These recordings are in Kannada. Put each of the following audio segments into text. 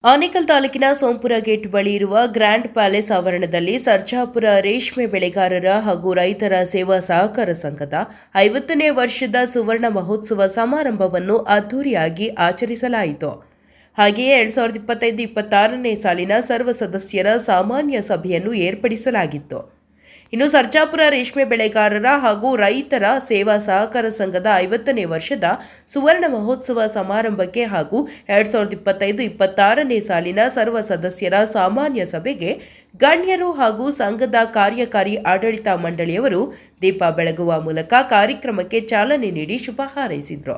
ಆನೇಕಲ್ ತಾಲೂಕಿನ ಸೋಂಪುರ ಗೇಟ್ ಬಳಿ ಇರುವ ಗ್ರ್ಯಾಂಡ್ ಪ್ಯಾಲೇಸ್ ಆವರಣದಲ್ಲಿ ಸರ್ಜಾಪುರ ರೇಷ್ಮೆ ಬೆಳೆಗಾರರ ಹಾಗೂ ರೈತರ ಸೇವಾ ಸಹಕಾರ ಸಂಘದ 50ನೇ ವರ್ಷದ ಸುವರ್ಣ ಮಹೋತ್ಸವ ಸಮಾರಂಭವನ್ನು ಅದ್ದೂರಿಯಾಗಿ ಆಚರಿಸಲಾಯಿತು. ಹಾಗೆಯೇ 2025-26ನೇ ಸಾಲಿನ ಸರ್ವ ಸದಸ್ಯರ ಸಾಮಾನ್ಯ ಸಭೆಯನ್ನು ಏರ್ಪಡಿಸಲಾಗಿತ್ತು. ಇನ್ನು ಸರ್ಜಾಪುರ ರೇಷ್ಮೆ ಬೆಳೆಗಾರರ ಹಾಗೂ ರೈತರ ಸೇವಾ ಸಹಕಾರ ಸಂಘದ 50ನೇ ವರ್ಷದ ಸುವರ್ಣ ಮಹೋತ್ಸವ ಸಮಾರಂಭಕ್ಕೆ ಹಾಗೂ 2025-26ನೇ ಸಾಲಿನ ಸರ್ವ ಸದಸ್ಯರ ಸಾಮಾನ್ಯ ಸಭೆಗೆ ಗಣ್ಯರು ಹಾಗೂ ಸಂಘದ ಕಾರ್ಯಕಾರಿ ಆಡಳಿತ ಮಂಡಳಿಯವರು ದೀಪ ಬೆಳಗುವ ಮೂಲಕ ಕಾರ್ಯಕ್ರಮಕ್ಕೆ ಚಾಲನೆ ನೀಡಿ ಶುಭ ಹಾರೈಸಿದರು.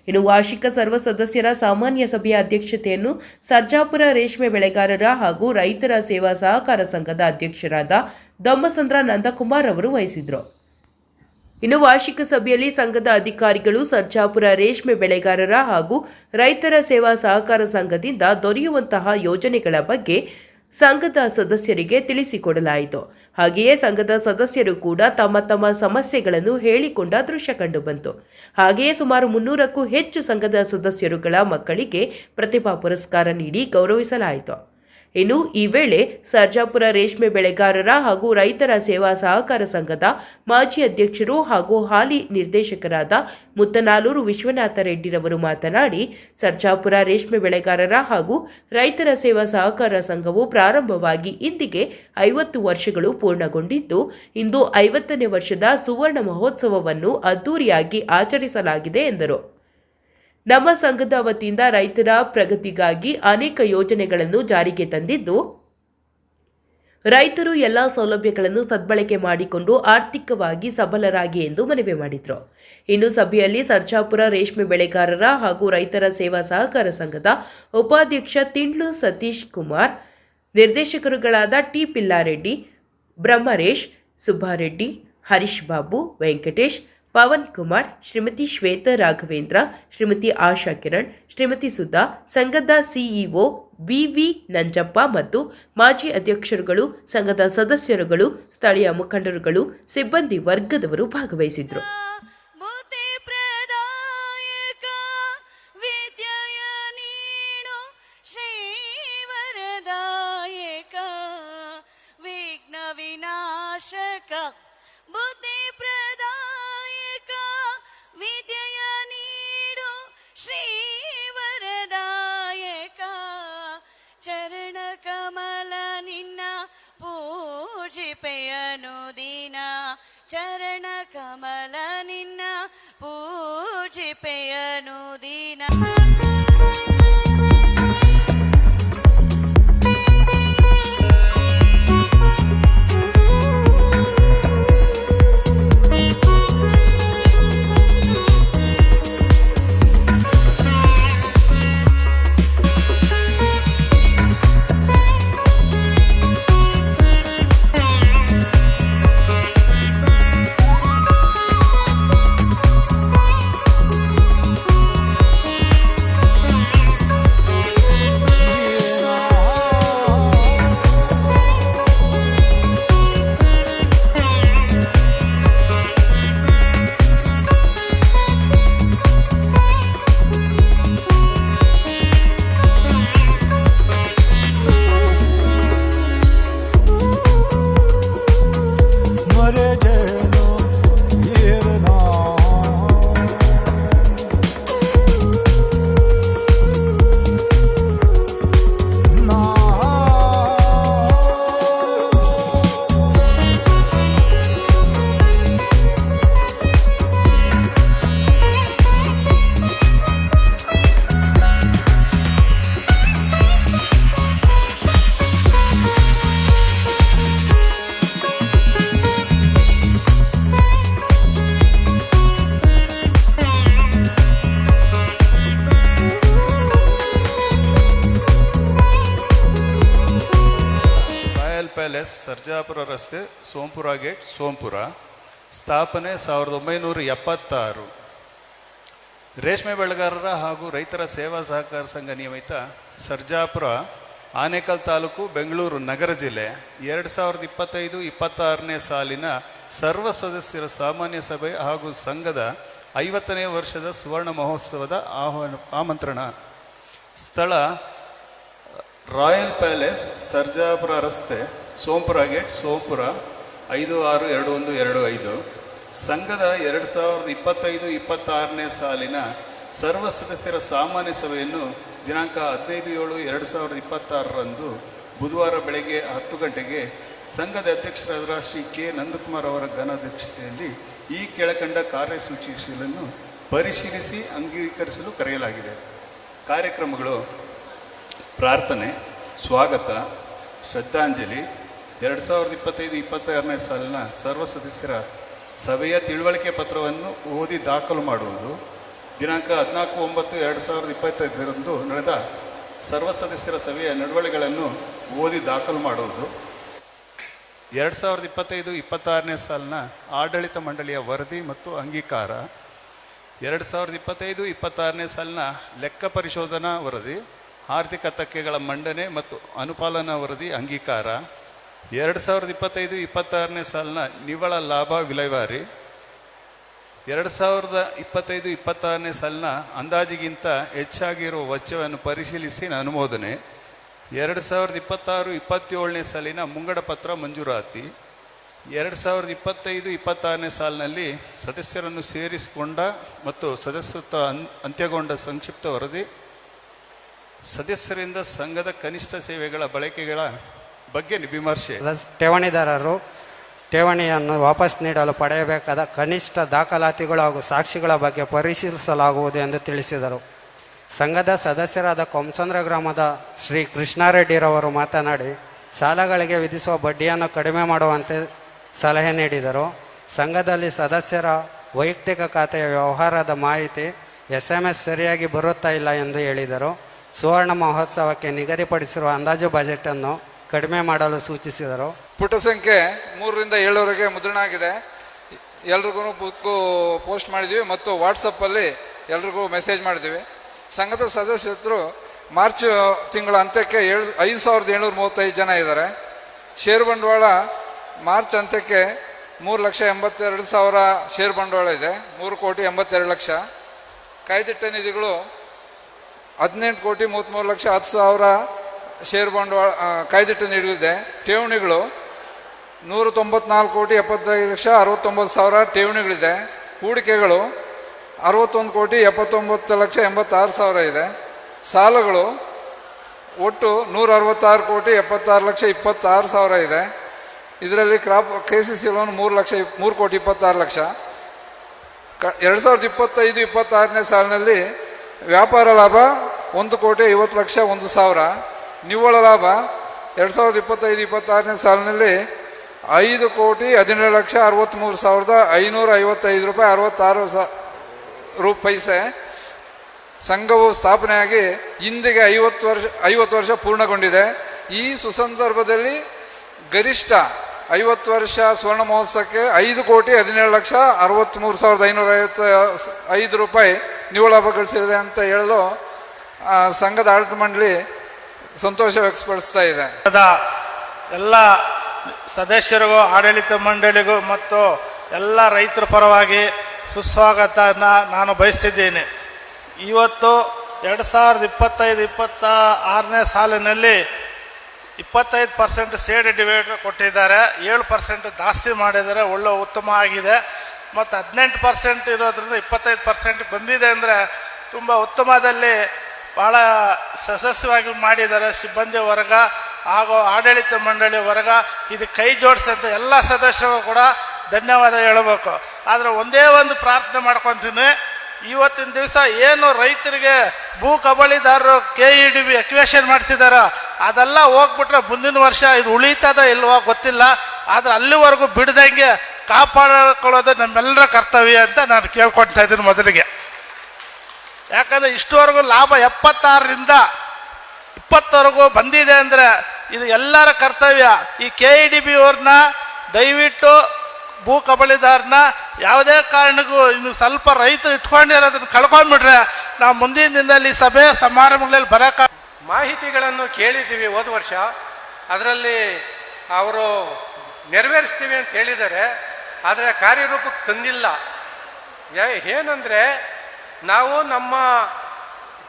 ಇನ್ನು ವಾರ್ಷಿಕ ಸರ್ವ ಸದಸ್ಯರ ಸಾಮಾನ್ಯ ಸಭೆಯ ಅಧ್ಯಕ್ಷತೆಯನ್ನು ಸರ್ಜಾಪುರ ರೇಷ್ಮೆ ಬೆಳೆಗಾರರ ಹಾಗೂ ರೈತರ ಸೇವಾ ಸಹಕಾರ ಸಂಘದ ಅಧ್ಯಕ್ಷರಾದ ದೊಮ್ಮಸಂದ್ರ ನಂದಕುಮಾರ್ ಅವರು ವಹಿಸಿದರು. ಇನ್ನು ವಾರ್ಷಿಕ ಸಭೆಯಲ್ಲಿ ಸಂಘದ ಅಧಿಕಾರಿಗಳು ಸರ್ಜಾಪುರ ರೇಷ್ಮೆ ಬೆಳೆಗಾರರ ಹಾಗೂ ರೈತರ ಸೇವಾ ಸಹಕಾರ ಸಂಘದಿಂದ ದೊರೆಯುವಂತಹ ಯೋಜನೆಗಳ ಬಗ್ಗೆ ಸಂಘದ ಸದಸ್ಯರಿಗೆ ತಿಳಿಸಿಕೊಡಲಾಯಿತು. ಹಾಗೆಯೇ ಸಂಘದ ಸದಸ್ಯರು ಕೂಡ ತಮ್ಮ ತಮ್ಮ ಸಮಸ್ಯೆಗಳನ್ನು ಹೇಳಿಕೊಂಡ ದೃಶ್ಯ ಕಂಡುಬಂತು. ಹಾಗೆಯೇ ಸುಮಾರು 300ಕ್ಕೂ ಹೆಚ್ಚು ಸಂಘದ ಸದಸ್ಯರುಗಳ ಮಕ್ಕಳಿಗೆ ಪ್ರತಿಭಾ ಪುರಸ್ಕಾರ ನೀಡಿ ಗೌರವಿಸಲಾಯಿತು. ಇನ್ನು ಈ ವೇಳೆ ಸರ್ಜಾಪುರ ರೇಷ್ಮೆ ಬೆಳೆಗಾರರ ಹಾಗೂ ರೈತರ ಸೇವಾ ಸಹಕಾರ ಸಂಘದ ಮಾಜಿ ಅಧ್ಯಕ್ಷರು ಹಾಗೂ ಹಾಲಿ ನಿರ್ದೇಶಕರಾದ ಮುತ್ತನಾಲೂರು ವಿಶ್ವನಾಥ ರೆಡ್ಡಿರವರು ಮಾತನಾಡಿ, ಸರ್ಜಾಪುರ ರೇಷ್ಮೆ ಬೆಳೆಗಾರರ ಹಾಗೂ ರೈತರ ಸೇವಾ ಸಹಕಾರ ಸಂಘವು ಪ್ರಾರಂಭವಾಗಿ ಇಂದಿಗೆ 50 ವರ್ಷಗಳು ಪೂರ್ಣಗೊಂಡಿದ್ದು, ಇಂದು 50ನೇ ವರ್ಷದ ಸುವರ್ಣ ಮಹೋತ್ಸವವನ್ನು ಅದ್ದೂರಿಯಾಗಿ ಆಚರಿಸಲಾಗಿದೆ ಎಂದರು. ನಮ್ಮ ಸಂಘದ ವತಿಯಿಂದ ರೈತರ ಪ್ರಗತಿಗಾಗಿ ಅನೇಕ ಯೋಜನೆಗಳನ್ನು ಜಾರಿಗೆ ತಂದಿದ್ದು, ರೈತರು ಎಲ್ಲ ಸೌಲಭ್ಯಗಳನ್ನು ಸದ್ಬಳಕೆ ಮಾಡಿಕೊಂಡು ಆರ್ಥಿಕವಾಗಿ ಸಬಲರಾಗಿ ಎಂದು ಮನವಿ ಮಾಡಿದರು. ಇನ್ನು ಸಭೆಯಲ್ಲಿ ಸರ್ಜಾಪುರ ರೇಷ್ಮೆ ಬೆಳೆಗಾರರ ಹಾಗೂ ರೈತರ ಸೇವಾ ಸಹಕಾರ ಸಂಘದ ಉಪಾಧ್ಯಕ್ಷ ತಿಂಡ್ಲು ಸತೀಶ್ ಕುಮಾರ್, ನಿರ್ದೇಶಕರುಗಳಾದ ಟಿ ಪಿಲ್ಲಾರೆಡ್ಡಿ, ಬ್ರಹ್ಮರೇಶ್, ಸುಬ್ಬಾರೆಡ್ಡಿ, ಹರೀಶ್ ಬಾಬು, ವೆಂಕಟೇಶ್, ಪವನ್ ಕುಮಾರ್, ಶ್ರೀಮತಿ ಶ್ವೇತಾ ರಾಘವೇಂದ್ರ, ಶ್ರೀಮತಿ ಆಶಾ ಕಿರಣ್, ಶ್ರೀಮತಿ ಸುಧಾ, ಸಂಘದ ಸಿಇಒ ಬಿವಿ ನಂಜಪ್ಪ ಮತ್ತು ಮಾಜಿ ಅಧ್ಯಕ್ಷರುಗಳು, ಸಂಘದ ಸದಸ್ಯರುಗಳು, ಸ್ಥಳೀಯ ಮುಖಂಡರುಗಳು, ಸಿಬ್ಬಂದಿ ವರ್ಗದವರು ಭಾಗವಹಿಸಿದ್ರು. ಚರಣ ಕಮಲ ನಿನ್ನ ಪೂಜಿಪೆಯನು ದಿನ. ಪ್ಯಾಲೇಸ್, ಸರ್ಜಾಪುರ ರಸ್ತೆ, ಸೋಂಪುರ ಗೇಟ್, ಸೋಂಪುರ. ಸ್ಥಾಪನೆ 1976. ರೇಷ್ಮೆ ಬೆಳೆಗಾರರ ಹಾಗೂ ರೈತರ ಸೇವಾ ಸಹಕಾರ ಸಂಘ ನಿಯಮಿತ, ಸರ್ಜಾಪುರ, ಆನೇಕಲ್ ತಾಲೂಕು, ಬೆಂಗಳೂರು ನಗರ ಜಿಲ್ಲೆ. 2025-26ನೇ ಸಾಲಿನ ಸರ್ವ ಸದಸ್ಯರ ಸಾಮಾನ್ಯ ಸಭೆ ಹಾಗೂ ಸಂಘದ 50ನೇ ವರ್ಷದ ಸುವರ್ಣ ಮಹೋತ್ಸವದ ಆಮಂತ್ರಣ. ಸ್ಥಳ ರಾಯಲ್ ಪ್ಯಾಲೇಸ್ ಸರ್ಜಾಪುರ ರಸ್ತೆ ಸೋಂಪುರ ಗೇಟ್ ಸೋಂಪುರ 562125 ಸಂಘದ 2025-26ನೇ ಸಾಲಿನ ಸರ್ವ ಸದಸ್ಯರ ಸಾಮಾನ್ಯ ಸಭೆಯನ್ನು ದಿನಾಂಕ 15/7/2026 ಬುಧವಾರ ಬೆಳಗ್ಗೆ 10 ಗಂಟೆಗೆ ಸಂಘದ ಅಧ್ಯಕ್ಷರಾದ ಶ್ರೀ ಕೆ ನಂದಕುಮಾರ್ ಅವರ ಘನಾಧ್ಯಕ್ಷತೆಯಲ್ಲಿ ಈ ಕೆಳಕಂಡ ಕಾರ್ಯಸೂಚಿಯನ್ನು ಪರಿಶೀಲಿಸಿ ಅಂಗೀಕರಿಸಲು ಕರೆಯಲಾಗಿದೆ. ಕಾರ್ಯಕ್ರಮಗಳು: ಪ್ರಾರ್ಥನೆ, ಸ್ವಾಗತ, ಶ್ರದ್ಧಾಂಜಲಿ, 2025-26ನೇ ಸಾಲಿನ ಸರ್ವ ಸದಸ್ಯರ ಸಭೆಯ ತಿಳುವಳಿಕೆ ಪತ್ರವನ್ನು ಓದಿ ದಾಖಲು ಮಾಡುವುದು. ದಿನಾಂಕ 14/9/2025 ನಡೆದ ಸರ್ವ ಸದಸ್ಯರ ಸಭೆಯ ನಡವಳಿಕೆಗಳನ್ನು ಓದಿ ದಾಖಲು ಮಾಡುವುದು. 2025-26ನೇ ಸಾಲಿನ ಆಡಳಿತ ಮಂಡಳಿಯ ವರದಿ ಮತ್ತು ಅಂಗೀಕಾರ. 2025-26ನೇ ಸಾಲಿನ ಲೆಕ್ಕ ಪರಿಶೋಧನಾ ವರದಿ, ಆರ್ಥಿಕ ತಕ್ಕೆಗಳ ಮಂಡನೆ ಮತ್ತು ಅನುಪಾಲನಾ ವರದಿ ಅಂಗೀಕಾರ. 2025-26ನೇ ಸಾಲಿನ ನಿವ್ವಳ ಲಾಭ ವಿಲೇವಾರಿ. 2025-26ನೇ ಸಾಲಿನ ಅಂದಾಜಿಗಿಂತ ಹೆಚ್ಚಾಗಿರುವ ವೆಚ್ಚವನ್ನು ಪರಿಶೀಲಿಸಿ ಅನುಮೋದನೆ. 2026-27ನೇ ಸಾಲಿನ ಮುಂಗಡ ಪತ್ರ ಮಂಜೂರಾತಿ. 2025-26ನೇ ಸಾಲಿನಲ್ಲಿ ಸದಸ್ಯರನ್ನು ಸೇರಿಸಿಕೊಂಡ ಮತ್ತು ಸದಸ್ಯತ್ವ ಅಂತ್ಯಗೊಂಡ ಸಂಕ್ಷಿಪ್ತ ವರದಿ. ಸದಸ್ಯರಿಂದ ಸಂಘದ ಕನಿಷ್ಠ ಸೇವೆಗಳ ಬಳಕೆಗಳ ಬಗ್ಗೆ ವಿಮರ್ಶೆ. ಠೇವಣಿದಾರರು ಠೇವಣಿಯನ್ನು ವಾಪಸ್ ನೀಡಲು ಪಡೆಯಬೇಕಾದ ಕನಿಷ್ಠ ದಾಖಲಾತಿಗಳು ಹಾಗೂ ಸಾಕ್ಷಿಗಳ ಬಗ್ಗೆ ಪರಿಶೀಲಿಸಲಾಗುವುದು ಎಂದು ತಿಳಿಸಿದರು. ಸಂಘದ ಸದಸ್ಯರಾದ ಕೊಂಸಂದ್ರ ಗ್ರಾಮದ ಶ್ರೀ ಕೃಷ್ಣಾರೆಡ್ಡಿರವರು ಮಾತನಾಡಿ, ಸಾಲಗಳಿಗೆ ವಿಧಿಸುವ ಬಡ್ಡಿಯನ್ನು ಕಡಿಮೆ ಮಾಡುವಂತೆ ಸಲಹೆ ನೀಡಿದರು. ಸಂಘದಲ್ಲಿ ಸದಸ್ಯರ ವೈಯಕ್ತಿಕ ಖಾತೆಯ ವ್ಯವಹಾರದ ಮಾಹಿತಿ SMS ಸರಿಯಾಗಿ ಬರುತ್ತಾ ಇಲ್ಲ ಎಂದು ಹೇಳಿದರು. ಸುವರ್ಣ ಮಹೋತ್ಸವಕ್ಕೆ ನಿಗದಿಪಡಿಸಿರುವ ಅಂದಾಜು ಬಜೆಟನ್ನು ಕಡಿಮೆ ಮಾಡಲು ಸೂಚಿಸಿದರು. ಪುಟ ಸಂಖ್ಯೆ 3ರಿಂದ 7 ಮುದ್ರಣ ಆಗಿದೆ. ಎಲ್ರಿಗೂ ಬುಕ್ಕು ಪೋಸ್ಟ್ ಮಾಡಿದ್ದೀವಿ ಮತ್ತು ವಾಟ್ಸಪ್ಪಲ್ಲಿ ಎಲ್ರಿಗೂ ಮೆಸೇಜ್ ಮಾಡಿದ್ದೀವಿ. ಸಂಘದ ಸದಸ್ಯರು ಮಾರ್ಚ್ ತಿಂಗಳ ಅಂತ್ಯಕ್ಕೆ 5,735 ಜನ ಇದ್ದಾರೆ. ಷೇರು ಬಂಡವಾಳ ಮಾರ್ಚ್ ಅಂತ್ಯಕ್ಕೆ 3,82,000 ಷೇರು ಬಂಡವಾಳ ಇದೆ. 3,82,00,000. ಕಾಯ್ದಿಟ್ಟ ನಿಧಿಗಳು 18,33,10,000 ಷೇರು ಬಂಡವಾಳ ಕಾಯ್ದಿಟ್ಟು ನೀಡಲಿದೆ. ಠೇವಣಿಗಳು 194,75,69,000 ಠೇವಣಿಗಳಿದೆ. ಹೂಡಿಕೆಗಳು 61,79,86,000 ಇದೆ. ಸಾಲಗಳು ಒಟ್ಟು 166,76,26,000 ಇದೆ. ಇದರಲ್ಲಿ KCC ಲೋನ್ 3,26,00,000. 2025-26ನೇ ಸಾಲಿನಲ್ಲಿ ವ್ಯಾಪಾರ ಲಾಭ 1,50,01,000. ನಿವ್ವಳ ಲಾಭ 2025-26ನೇ ಸಾಲಿನಲ್ಲಿ 5,17,63,555 ರೂಪಾಯಿ 66 ಪೈಸೆ. ಸಂಘವು ಸ್ಥಾಪನೆಯಾಗಿ ಇಂದಿಗೆ 50 ವರ್ಷ ಪೂರ್ಣಗೊಂಡಿದೆ. ಈ ಸುಸಂದರ್ಭದಲ್ಲಿ ಗರಿಷ್ಠ 50 ವರ್ಷ ಸ್ವರ್ಣ ಮಹೋತ್ಸವಕ್ಕೆ 5,17,63,555 ರೂಪಾಯಿ ನಿವ್ವಳ ಲಾಭ ಗಳಿಸಿದೆ ಅಂತ ಹೇಳಲು ಸಂಘದ ಆಡಳಿತ ಮಂಡಳಿ ಸಂತೋಷ ವ್ಯಕ್ತಪಡಿಸ್ತಾ ಇದೆ. ಎಲ್ಲ ಸದಸ್ಯರಿಗೂ ಆಡಳಿತ ಮಂಡಳಿಗೂ ಮತ್ತು ಎಲ್ಲ ರೈತರ ಪರವಾಗಿ ಸುಸ್ವಾಗತನ ನಾನು ಬಯಸ್ತಿದ್ದೇನೆ. ಇವತ್ತು 2025-26ನೇ ಸಾಲಿನಲ್ಲಿ 25% ಸೇಡ್ ಡಿವೈಡರ್ ಕೊಟ್ಟಿದ್ದಾರೆ. 7% ಜಾಸ್ತಿ ಮಾಡಿದ್ದಾರೆ. ಒಳ್ಳೆ ಉತ್ತಮ ಆಗಿದೆ. ಮತ್ತು 18% ಇರೋದ್ರಿಂದ 25% ಬಂದಿದೆ ಅಂದರೆ ತುಂಬ ಉತ್ತಮದಲ್ಲಿ ಭಾಳ ಯಶಸ್ವಿಯಾಗಿ ಮಾಡಿದ್ದಾರೆ. ಸಿಬ್ಬಂದಿ ವರ್ಗ ಹಾಗೂ ಆಡಳಿತ ಮಂಡಳಿ ವರ್ಗ ಇದು ಕೈ ಜೋಡಿಸಿದಂಥ ಎಲ್ಲ ಸದಸ್ಯರಿಗೂ ಕೂಡ ಧನ್ಯವಾದ ಹೇಳಬೇಕು. ಆದರೆ ಒಂದೇ ಒಂದು ಪ್ರಾರ್ಥನೆ ಮಾಡ್ಕೊತೀನಿ, ಇವತ್ತಿನ ದಿವಸ ಏನು ರೈತರಿಗೆ ಭೂ ಕಬಳಿದಾರರು KEDB ಎಕ್ವೇಷನ್ ಮಾಡ್ತಿದಾರೋ ಅದೆಲ್ಲ ಹೋಗ್ಬಿಟ್ರೆ ಮುಂದಿನ ವರ್ಷ ಇದು ಉಳಿತದ ಇಲ್ವೋ ಗೊತ್ತಿಲ್ಲ. ಆದರೆ ಅಲ್ಲಿವರೆಗೂ ಬಿಡದಂಗೆ ಕಾಪಾಡಿಕೊಳ್ಳೋದು ನಮ್ಮೆಲ್ಲರ ಕರ್ತವ್ಯ ಅಂತ ನಾನು ಕೇಳ್ಕೊಳ್ತಾ ಇದ್ದೀನಿ ಮೊದಲಿಗೆ. ಯಾಕಂದರೆ ಇಷ್ಟುವರೆಗೂ ಲಾಭ 76ರಿಂದ 20ವರೆಗೂ ಬಂದಿದೆ ಅಂದರೆ ಇದು ಎಲ್ಲರ ಕರ್ತವ್ಯ. ಈ KEDB ಅವ್ರನ್ನ ದಯವಿಟ್ಟು ಭೂ ಕಬಳಿದಾರನ ಯಾವುದೇ ಕಾರಣಕ್ಕೂ ಇನ್ನು ಸ್ವಲ್ಪ ರೈತರು ಇಟ್ಕೊಂಡಿರೋದನ್ನ ಕಳ್ಕೊಂಡ್ಬಿಟ್ರೆ ನಾವು ಮುಂದಿನ ದಿನದಲ್ಲಿ ಸಭೆ ಸಮಾರಂಭಗಳಲ್ಲಿ ಬರೋಕ ಮಾಹಿತಿಗಳನ್ನು ಕೇಳಿದ್ದೀವಿ ಹೋದ ವರ್ಷ. ಅದರಲ್ಲಿ ಅವರು ನೆರವೇರಿಸ್ತೀವಿ ಅಂತ ಹೇಳಿದ್ದಾರೆ, ಆದರೆ ಕಾರ್ಯರೂಪಕ್ಕೆ ತಂದಿಲ್ಲ. ಏನಂದರೆ ನಾವು ನಮ್ಮ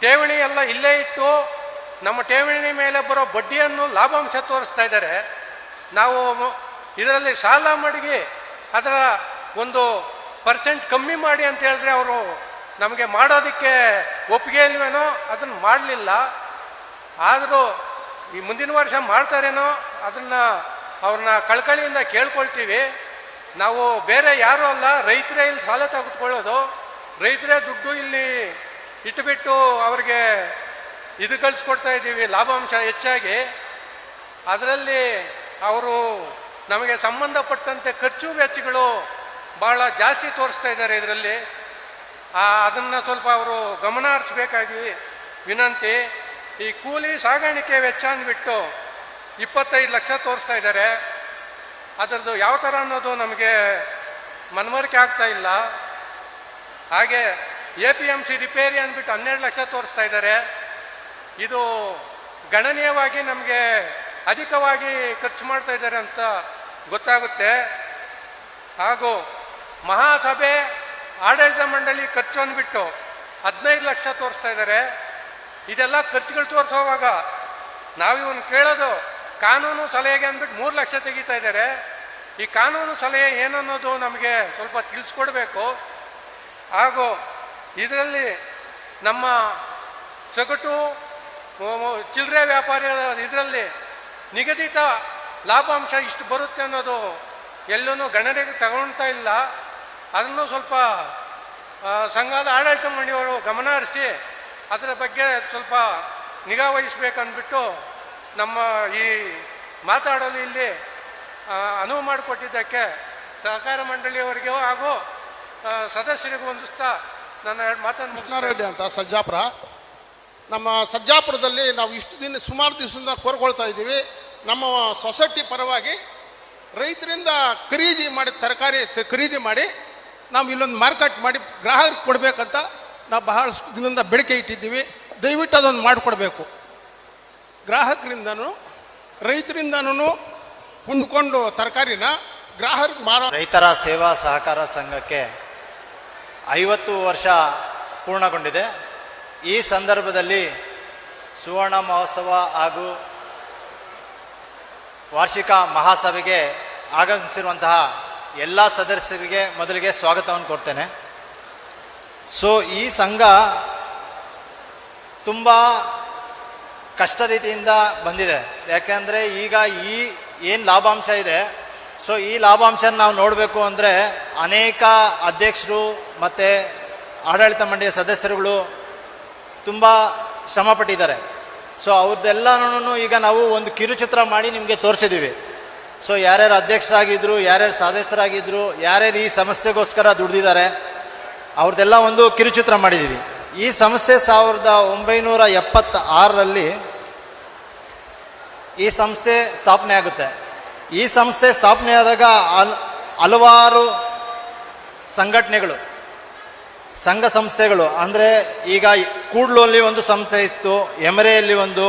ಠೇವಣಿ ಎಲ್ಲ ಇಲ್ಲೇ ಇಟ್ಟು ನಮ್ಮ ಠೇವಣಿ ಮೇಲೆ ಬರೋ ಬಡ್ಡಿಯನ್ನು ಲಾಭಾಂಶ ತೋರಿಸ್ತಾ ಇದ್ದಾರೆ. ನಾವು ಇದರಲ್ಲಿ ಸಾಲ ಮಡಗಿ ಅದರ 1% ಕಮ್ಮಿ ಮಾಡಿ ಅಂತ ಹೇಳಿದ್ರೆ ಅವರು ನಮಗೆ ಮಾಡೋದಕ್ಕೆ ಒಪ್ಪಿಗೆ ಇಲ್ವೇನೋ, ಅದನ್ನು ಮಾಡಲಿಲ್ಲ. ಆದರೂ ಈ ಮುಂದಿನ ವರ್ಷ ಮಾಡ್ತಾರೇನೋ, ಅವ್ರನ್ನ ಕಳ್ಕಳಿಯಿಂದ ಕೇಳ್ಕೊಳ್ತೀವಿ. ನಾವು ಬೇರೆ ಯಾರೂ ಅಲ್ಲ, ರೈತರೇ ಇಲ್ಲಿ ಸಾಲ ತೆಗೆದುಕೊಳ್ಳೋದು, ರೈತರೇ ದುಡ್ಡು ಇಲ್ಲಿ ಇಟ್ಟುಬಿಟ್ಟು ಅವ್ರಿಗೆ ಇದು ಕಳಿಸ್ಕೊಡ್ತಾ ಇದ್ದೀವಿ ಲಾಭಾಂಶ ಹೆಚ್ಚಾಗಿ. ಅದರಲ್ಲಿ ಅವರು ನಮಗೆ ಸಂಬಂಧಪಟ್ಟಂತೆ ಖರ್ಚು ವೆಚ್ಚಗಳು ಭಾಳ ಜಾಸ್ತಿ ತೋರಿಸ್ತಾ ಇದ್ದಾರೆ ಇದರಲ್ಲಿ. ಅದನ್ನು ಸ್ವಲ್ಪ ಅವರು ಗಮನ ಹರಿಸ್ಬೇಕಾಗಿ ವಿನಂತಿ. ಈ ಕೂಲಿ ಸಾಗಾಣಿಕೆ ವೆಚ್ಚ ಅಂದ್ಬಿಟ್ಟು 25 ಲಕ್ಷ ತೋರಿಸ್ತಾ ಇದ್ದಾರೆ. ಅದರದ್ದು ಯಾವ ಥರ ಅನ್ನೋದು ನಮಗೆ ಮನವರಿಕೆ ಆಗ್ತಾ ಇಲ್ಲ. ಹಾಗೆ APMC ರಿಪೇರಿ ಅಂದ್ಬಿಟ್ಟು 12 ಲಕ್ಷ ತೋರಿಸ್ತಾ ಇದ್ದಾರೆ. ಇದು ಗಣನೀಯವಾಗಿ ನಮಗೆ ಅಧಿಕವಾಗಿ ಖರ್ಚು ಮಾಡ್ತಾ ಇದ್ದಾರೆ ಅಂತ ಗೊತ್ತಾಗುತ್ತೆ. ಹಾಗೂ ಮಹಾಸಭೆ ಆಡಳಿತ ಮಂಡಳಿ ಖರ್ಚು ಅಂದ್ಬಿಟ್ಟು 15 ಲಕ್ಷ ತೋರಿಸ್ತಾ ಇದ್ದಾರೆ. ಇದೆಲ್ಲ ಖರ್ಚುಗಳು ತೋರಿಸೋವಾಗ ನಾವಿವನು ಕೇಳೋದು ಕಾನೂನು ಸಲಹೆಗೆ ಅಂದ್ಬಿಟ್ಟು 3 ಲಕ್ಷ ತೆಗಿತಾ ಇದ್ದಾರೆ. ಈ ಕಾನೂನು ಸಲಹೆ ಏನನ್ನೋದು ನಮಗೆ ಸ್ವಲ್ಪ ತಿಳಿಸ್ಕೊಡ್ಬೇಕು. ಹಾಗೂ ಇದರಲ್ಲಿ ನಮ್ಮ ಸಗಟು ಚಿಲ್ಲರೆ ವ್ಯಾಪಾರಿಗಳ ಇದರಲ್ಲಿ ನಿಗದಿತ ಲಾಭಾಂಶ ಇಷ್ಟು ಬರುತ್ತೆ ಅನ್ನೋದು ಎಲ್ಲೂ ಗಣನೆಗೆ ತಗೊಳ್ತಾ ಇಲ್ಲ. ಅದನ್ನು ಸ್ವಲ್ಪ ಸಂಘದ ಆಡಳಿತ ಮಂಡಳಿಯವರು ಗಮನ ಹರಿಸಿ ಅದರ ಬಗ್ಗೆ ಸ್ವಲ್ಪ ನಿಗಾ ವಹಿಸ್ಬೇಕಂದ್ಬಿಟ್ಟು ನಮ್ಮ ಈ ಮಾತಾಡಲು ಇಲ್ಲಿ ಅನುವು ಮಾಡಿಕೊಟ್ಟಿದ್ದಕ್ಕೆ ಸಹಕಾರ ಮಂಡಳಿಯವರಿಗೂ ಹಾಗೂ ಸದಸ್ಯರಿಗೂ ಹೊಂದಿಸ್ತಾ ನನ್ನ ಮಾತನ್ನು ಕೃಷ್ಣಾರೆಡ್ಡಿ ಅಂತ ಸಜ್ಜಾಪುರ. ನಮ್ಮ ಸಜ್ಜಾಪುರದಲ್ಲಿ ನಾವು ಸುಮಾರು ದಿವಸದಿಂದ ಕೋರ್ಕೊಳ್ತಾ ಇದ್ದೀವಿ. ನಮ್ಮ ಸೊಸೈಟಿ ಪರವಾಗಿ ರೈತರಿಂದ ತರಕಾರಿ ಖರೀದಿ ಮಾಡಿ ನಾವು ಇಲ್ಲೊಂದು ಮಾರ್ಕೆಟ್ ಮಾಡಿ ಗ್ರಾಹಕರಿಗೆ ಕೊಡಬೇಕಂತ ನಾವು ಬಹಳಷ್ಟು ದಿನದಿಂದ ಬೇಡಿಕೆ ಇಟ್ಟಿದ್ದೀವಿ. ದಯವಿಟ್ಟು ಅದೊಂದು ಮಾಡಿಕೊಡ್ಬೇಕು. ಗ್ರಾಹಕರಿಂದನೂ ರೈತರಿಂದನೂ ಹೊಂದ್ಕೊಂಡು ತರಕಾರಿನ ಗ್ರಾಹಕರಿಗೆ ಮಾರೋ. ರೈತರ ಸೇವಾ ಸಹಕಾರ ಸಂಘಕ್ಕೆ 50 ವರ್ಷ ಪೂರ್ಣಗೊಂಡಿದೆ. ಈ ಸಂದರ್ಭದಲ್ಲಿ ಸುವರ್ಣ ಮಹೋತ್ಸವ ಹಾಗೂ ವಾರ್ಷಿಕ ಮಹಾಸಭೆಗೆ ಆಗಮಿಸಿರುವಂತಹ ಎಲ್ಲ ಸದಸ್ಯರಿಗೆ ಮೊದಲಿಗೆ ಸ್ವಾಗತವನ್ನು ಕೊಡ್ತೇನೆ. ಈ ಸಂಘ ತುಂಬ ಕಷ್ಟ ರೀತಿಯಿಂದ ಬಂದಿದೆ. ಯಾಕೆಂದರೆ ಈಗ ಏನು ಲಾಭಾಂಶ ಇದೆ, ಈ ಲಾಭಾಂಶ ನಾವು ನೋಡಬೇಕು ಅಂದರೆ ಅನೇಕ ಅಧ್ಯಕ್ಷರು ಮತ್ತು ಆಡಳಿತ ಮಂಡಳಿಯ ಸದಸ್ಯರುಗಳು ತುಂಬ ಶ್ರಮಪಟ್ಟಿದ್ದಾರೆ. ಅವ್ರದ್ದೆಲ್ಲನೂ ಈಗ ನಾವು ಒಂದು ಕಿರುಚಿತ್ರ ಮಾಡಿ ನಿಮಗೆ ತೋರಿಸಿದ್ದೀವಿ. ಯಾರ್ಯಾರು ಅಧ್ಯಕ್ಷರಾಗಿದ್ದರು, ಯಾರ್ಯಾರು ಸದಸ್ಯರಾಗಿದ್ದರು, ಯಾರ್ಯಾರು ಈ ಸಂಸ್ಥೆಗೋಸ್ಕರ ದುಡಿದಿದ್ದಾರೆ ಅವ್ರದ್ದೆಲ್ಲ ಒಂದು ಕಿರುಚಿತ್ರ ಮಾಡಿದ್ದೀವಿ. ಈ ಸಂಸ್ಥೆ 1976ರಲ್ಲಿ ಈ ಸಂಸ್ಥೆ ಸ್ಥಾಪನೆ ಆಗುತ್ತೆ. ಈ ಸಂಸ್ಥೆ ಸ್ಥಾಪನೆ ಆದಾಗ ಹಲವಾರು ಸಂಘಟನೆಗಳು, ಸಂಘ ಸಂಸ್ಥೆಗಳು, ಅಂದರೆ ಈಗ ಕೂಡ್ಲಲ್ಲಿ ಒಂದು ಸಂಸ್ಥೆ ಇತ್ತು, ಎಮರೆಯಲ್ಲಿ ಒಂದು,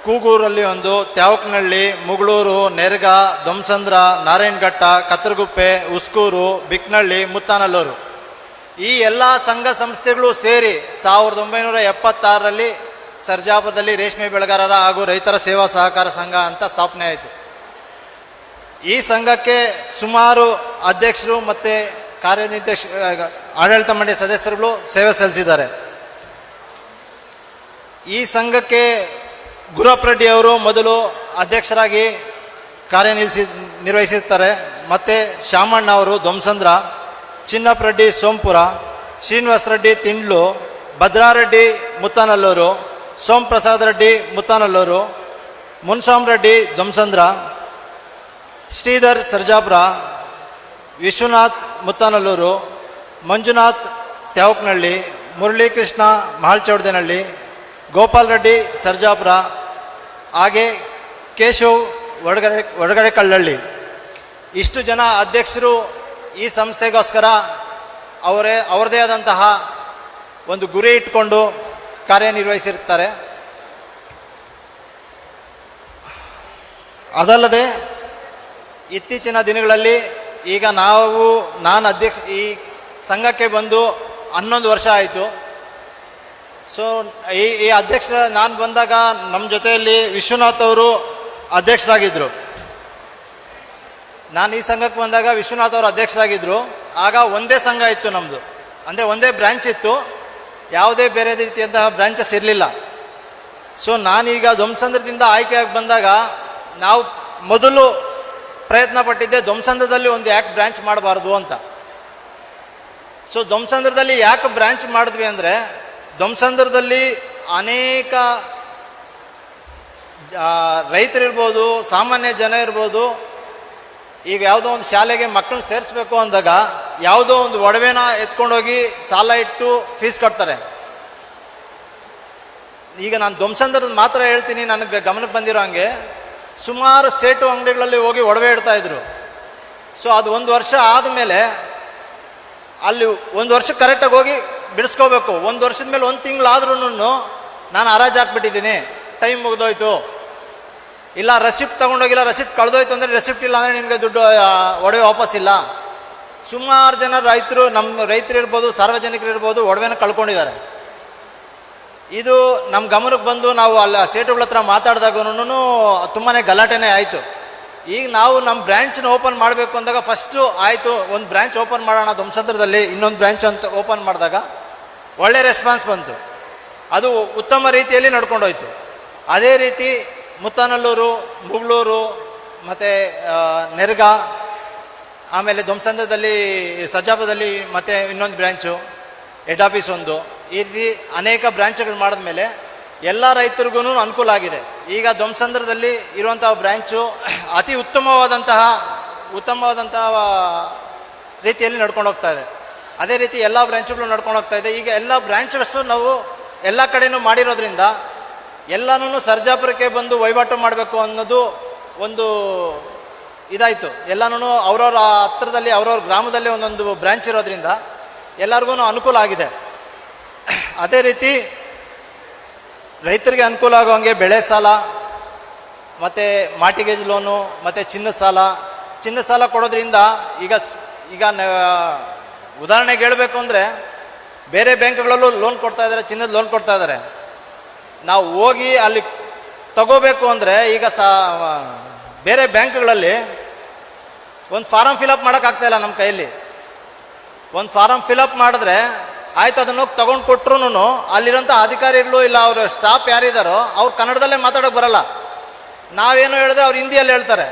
ಕೂಗೂರಲ್ಲಿ ಒಂದು, ತ್ಯಾವಕನಹಳ್ಳಿ, ಮುಗಳೂರು, ನೆರಗ, ದೊಮ್ಸಂದ್ರ, ನಾರಾಯಣಘಟ್ಟ, ಕತ್ತರಗುಪ್ಪೆ, ಉಸ್ಕೂರು, ಬಿಕ್ನಹಳ್ಳಿ, ಮುತ್ತಾನಲ್ಲೂರು, ಈ ಎಲ್ಲ ಸಂಘ ಸಂಸ್ಥೆಗಳು ಸೇರಿ 1976ರಲ್ಲಿ ಸರ್ಜಾಪುರದಲ್ಲಿ ರೇಷ್ಮೆ ಬೆಳೆಗಾರರ ಹಾಗೂ ರೈತರ ಸೇವಾ ಸಹಕಾರ ಸಂಘ ಅಂತ ಸ್ಥಾಪನೆ ಆಯಿತು. ಈ ಸಂಘಕ್ಕೆ ಸುಮಾರು ಅಧ್ಯಕ್ಷರು ಮತ್ತು ಕಾರ್ಯನಿರ್ದೇಶ ಆಡಳಿತ ಮಂಡಳಿ ಸದಸ್ಯರುಗಳು ಸೇವೆ ಸಲ್ಲಿಸಿದ್ದಾರೆ. ಈ ಸಂಘಕ್ಕೆ ಗುರಪ್ಪ ರೆಡ್ಡಿ ಅವರು ಮೊದಲು ಅಧ್ಯಕ್ಷರಾಗಿ ನಿರ್ವಹಿಸಿರ್ತಾರೆ. ಮತ್ತು ಶಾಮಣ್ಣ ಅವರು ದೊಮ್ಸಂದ್ರ, ಚಿನ್ನಪ್ಪ ರೆಡ್ಡಿ ಸೋಂಪುರ, ಶ್ರೀನಿವಾಸ ರೆಡ್ಡಿ ತಿಂಡ್ಲು, ಭದ್ರಾರೆಡ್ಡಿ ಮುತ್ತಾನಲ್ಲೂರು, ಸೋಮಪ್ರಸಾದ್ ರೆಡ್ಡಿ ಮುತ್ತಾನಲ್ಲೂರು, ಮುನ್ಸಾಮ್ ರೆಡ್ಡಿ ದೊಮ್ಸಂದ್ರ, ಶ್ರೀಧರ್ ಸರ್ಜಾಪುರ, ವಿಶ್ವನಾಥ್ ಮುತ್ತಾನಲ್ಲೂರು, ಮಂಜುನಾಥ್ ತ್ಯಾವಕನಹಳ್ಳಿ, ಮುರಳೀಕೃಷ್ಣ ಮಹಾಲ್ಚೌಡದೇನಹಳ್ಳಿ, ಗೋಪಾಲ್ ರೆಡ್ಡಿ ಸರ್ಜಾಪುರ, ಹಾಗೆ ಕೇಶವ್ ಒಡಗಡೆ ಕಳ್ಳಹಳ್ಳಿ. ಇಷ್ಟು ಜನ ಅಧ್ಯಕ್ಷರು ಈ ಸಂಸ್ಥೆಗೋಸ್ಕರ ಅವರದೇ ಆದಂತಹ ಒಂದು ಗುರಿ ಇಟ್ಕೊಂಡು ಕಾರ್ಯನಿರ್ವಹಿಸಿರ್ತಾರೆ. ಅದಲ್ಲದೆ ಇತ್ತೀಚಿನ ದಿನಗಳಲ್ಲಿ ಈಗ ನಾನು ಈ ಸಂಘಕ್ಕೆ ಬಂದು 11 ವರ್ಷ ಆಯಿತು. ಸೊ ಈ ಅಧ್ಯಕ್ಷರ ನಾನು ಬಂದಾಗ ನಮ್ಮ ಜೊತೆಯಲ್ಲಿ ವಿಶ್ವನಾಥ್ ಅವರು ಅಧ್ಯಕ್ಷರಾಗಿದ್ದರು. ನಾನು ಈ ಸಂಘಕ್ಕೆ ಬಂದಾಗ ವಿಶ್ವನಾಥ್ ಅವರು ಅಧ್ಯಕ್ಷರಾಗಿದ್ದರು. ಆಗ ಒಂದೇ ಸಂಘ ಇತ್ತು ನಮ್ಮದು, ಅಂದರೆ ಒಂದೇ ಬ್ರ್ಯಾಂಚ್ ಇತ್ತು, ಯಾವುದೇ ಬೇರೆ ರೀತಿಯಂತಹ ಬ್ರಾಂಚಸ್ ಇರಲಿಲ್ಲ. ಸೊ ನಾನೀಗ ಧ್ವಂಸಂದ್ರದಿಂದ ಆಯ್ಕೆಯಾಗಿ ಬಂದಾಗ ನಾವು ಮೊದಲು ಪ್ರಯತ್ನ ಪಟ್ಟಿದ್ದೆ ಧ್ವಂಸಂದ್ರದಲ್ಲಿ ಒಂದು ಯಾಕೆ ಬ್ರಾಂಚ್ ಮಾಡಬಾರ್ದು ಅಂತ. ಸೊ ಧ್ವಂಸಂದ್ರದಲ್ಲಿ ಯಾಕೆ ಬ್ರಾಂಚ್ ಮಾಡಿದ್ವಿ ಅಂದರೆ, ಧ್ವಂಸಂದ್ರದಲ್ಲಿ ಅನೇಕ ರೈತರಿರ್ಬೋದು, ಸಾಮಾನ್ಯ ಜನ ಇರ್ಬೋದು, ಈಗ ಯಾವುದೋ ಒಂದು ಶಾಲೆಗೆ ಮಕ್ಕಳನ್ನ ಸೇರಿಸ್ಬೇಕು ಅಂದಾಗ ಯಾವುದೋ ಒಂದು ಒಡವೆನ ಎತ್ಕೊಂಡೋಗಿ ಸಾಲ ಇಟ್ಟು ಫೀಸ್ ಕಟ್ತಾರೆ. ಈಗ ನಾನು ಧ್ವಂಸಂದ್ರದ ಮಾತ್ರ ಹೇಳ್ತೀನಿ, ನನಗೆ ಗಮನಕ್ಕೆ ಬಂದಿರೋ ಹಂಗೆ ಸುಮಾರು ಸೇಟು ಅಂಗಡಿಗಳಲ್ಲಿ ಹೋಗಿ ಒಡವೆ ಇಡ್ತಾ ಇದ್ರು. ಸೊ ಅದು ಒಂದು ವರ್ಷ ಆದಮೇಲೆ ಅಲ್ಲಿ ಒಂದು ವರ್ಷ ಕರೆಕ್ಟಾಗಿ ಹೋಗಿ ಬಿಡಿಸ್ಕೋಬೇಕು. ಒಂದು ವರ್ಷದ ಮೇಲೆ ಒಂದು ತಿಂಗಳಾದ್ರೂ ನಾನು ಹರಾಜು ಹಾಕ್ಬಿಟ್ಟಿದ್ದೀನಿ, ಟೈಮ್ ಮುಗಿದೋಯ್ತು, ಇಲ್ಲ ರೆಸಿಪ್ಟ್ ತೊಗೊಂಡೋಗಿಲ್ಲ, ರೆಸಿಪ್ಟ್ ಕಳೆದೋಯ್ತು ಅಂದರೆ ರೆಸಿಪ್ಟ್ ಇಲ್ಲ ಅಂದರೆ ನಿನಗೆ ದುಡ್ಡು ಒಡವೆ ವಾಪಸ್ ಇಲ್ಲ. ಸುಮಾರು ಜನ ರೈತರು, ನಮ್ಮ ರೈತರಿರ್ಬೋದು, ಸಾರ್ವಜನಿಕರಿರ್ಬೋದು, ಒಡವೆನ ಕಳ್ಕೊಂಡಿದ್ದಾರೆ. ಇದು ನಮ್ಮ ಗಮನಕ್ಕೆ ಬಂದು ನಾವು ಅಲ್ಲಿ ಸೇಟುಗಳ ಹತ್ರ ಮಾತಾಡಿದಾಗೂ ತುಂಬಾ ಗಲಾಟೆನೇ ಆಯಿತು. ಈಗ ನಾವು ನಮ್ಮ ಬ್ರ್ಯಾಂಚ್ನ ಓಪನ್ ಮಾಡಬೇಕು ಅಂದಾಗ ಫಸ್ಟು ಆಯಿತು, ಒಂದು ಬ್ರ್ಯಾಂಚ್ ಓಪನ್ ಮಾಡೋಣ ಧ್ವಂಸಂದ್ರದಲ್ಲಿ, ಇನ್ನೊಂದು ಬ್ರ್ಯಾಂಚ್ ಅಂತ ಓಪನ್ ಮಾಡಿದಾಗ ಒಳ್ಳೆ ರೆಸ್ಪಾನ್ಸ್ ಬಂತು, ಅದು ಉತ್ತಮ ರೀತಿಯಲ್ಲಿ ನಡ್ಕೊಂಡೋಯ್ತು. ಅದೇ ರೀತಿ ಮುತ್ತನಲ್ಲೂರು, ಮುಗಳೂರು ಮತ್ತು ನೆರ್ಗ, ಆಮೇಲೆ ಧ್ವಂಸಂದ್ರದಲ್ಲಿ ಸಜ್ಜಾಪುರದಲ್ಲಿ ಮತ್ತು ಇನ್ನೊಂದು ಬ್ರ್ಯಾಂಚು, ಹೆಡ್ ಆಫೀಸ್ ಒಂದು, ಈ ರೀತಿ ಅನೇಕ ಬ್ರ್ಯಾಂಚ್ಗಳು ಮಾಡಿದ್ಮೇಲೆ ಎಲ್ಲ ರೈತರಿಗೂ ಅನುಕೂಲ ಆಗಿದೆ. ಈಗ ಧ್ವಂಸಂದ್ರದಲ್ಲಿ ಇರುವಂತಹ ಬ್ರ್ಯಾಂಚು ಅತಿ ಉತ್ತಮವಾದಂತಹ ರೀತಿಯಲ್ಲಿ ನಡ್ಕೊಂಡು ಹೋಗ್ತಾ ಇದೆ. ಅದೇ ರೀತಿ ಎಲ್ಲ ಬ್ರ್ಯಾಂಚುಗಳು ನಡ್ಕೊಂಡು ಹೋಗ್ತಾ ಇದೆ. ಈಗ ಎಲ್ಲ ಬ್ರ್ಯಾಂಚಸ್ ನಾವು ಎಲ್ಲ ಕಡೆನೂ ಮಾಡಿರೋದ್ರಿಂದ ಎಲ್ಲನೂ ಸರ್ಜಾಪುರಕ್ಕೆ ಬಂದು ವಹಿವಾಟು ಮಾಡಬೇಕು ಅನ್ನೋದು ಒಂದು ಇದಾಯಿತು. ಎಲ್ಲನೂ ಅವ್ರವ್ರ ಹತ್ರದಲ್ಲಿ, ಅವ್ರವ್ರ ಗ್ರಾಮದಲ್ಲಿ ಒಂದೊಂದು ಬ್ರ್ಯಾಂಚ್ ಇರೋದ್ರಿಂದ ಎಲ್ಲರಿಗೂ ಅನುಕೂಲ ಆಗಿದೆ. ಅದೇ ರೀತಿ ರೈತರಿಗೆ ಅನುಕೂಲ ಆಗುವಂಗೆ ಬೆಳೆ ಸಾಲ ಮತ್ತು ಮಾರ್ಟಿಗೇಜ್ ಲೋನು ಮತ್ತು ಚಿನ್ನದ ಸಾಲ ಕೊಡೋದ್ರಿಂದ ಈಗ ಉದಾಹರಣೆಗೆ ಹೇಳಬೇಕು ಅಂದರೆ ಬೇರೆ ಬ್ಯಾಂಕ್ಗಳಲ್ಲೂ ಲೋನ್ ಕೊಡ್ತಾ ಇದ್ದಾರೆ, ಚಿನ್ನದ ಲೋನ್ ಕೊಡ್ತಾ ಇದ್ದಾರೆ. ನಾವು ಹೋಗಿ ಅಲ್ಲಿ ತಗೋಬೇಕು ಅಂದರೆ ಈಗ ಬೇರೆ ಬ್ಯಾಂಕ್ಗಳಲ್ಲಿ ಒಂದು ಫಾರಮ್ ಫಿಲಪ್ ಮಾಡೋಕ್ಕಾಗ್ತಾಯಿಲ್ಲ ನಮ್ಮ ಕೈಯಲ್ಲಿ. ಒಂದು ಫಾರಮ್ ಫಿಲಪ್ ಮಾಡಿದ್ರೆ ಆಯ್ತು, ಅದನ್ನು ಹೋಗಿ ತೊಗೊಂಡು ಕೊಟ್ಟರು ಅಲ್ಲಿರೋಂಥ ಅಧಿಕಾರಿಗಳು ಇಲ್ಲ ಅವ್ರ ಸ್ಟಾಫ್ ಯಾರಿದ್ದಾರೋ ಅವ್ರು ಕನ್ನಡದಲ್ಲೇ ಮಾತಾಡೋಕೆ ಬರಲ್ಲ. ನಾವೇನು ಹೇಳಿದ್ರೆ ಅವ್ರು ಹಿಂದಿಯಲ್ಲಿ ಹೇಳ್ತಾರೆ.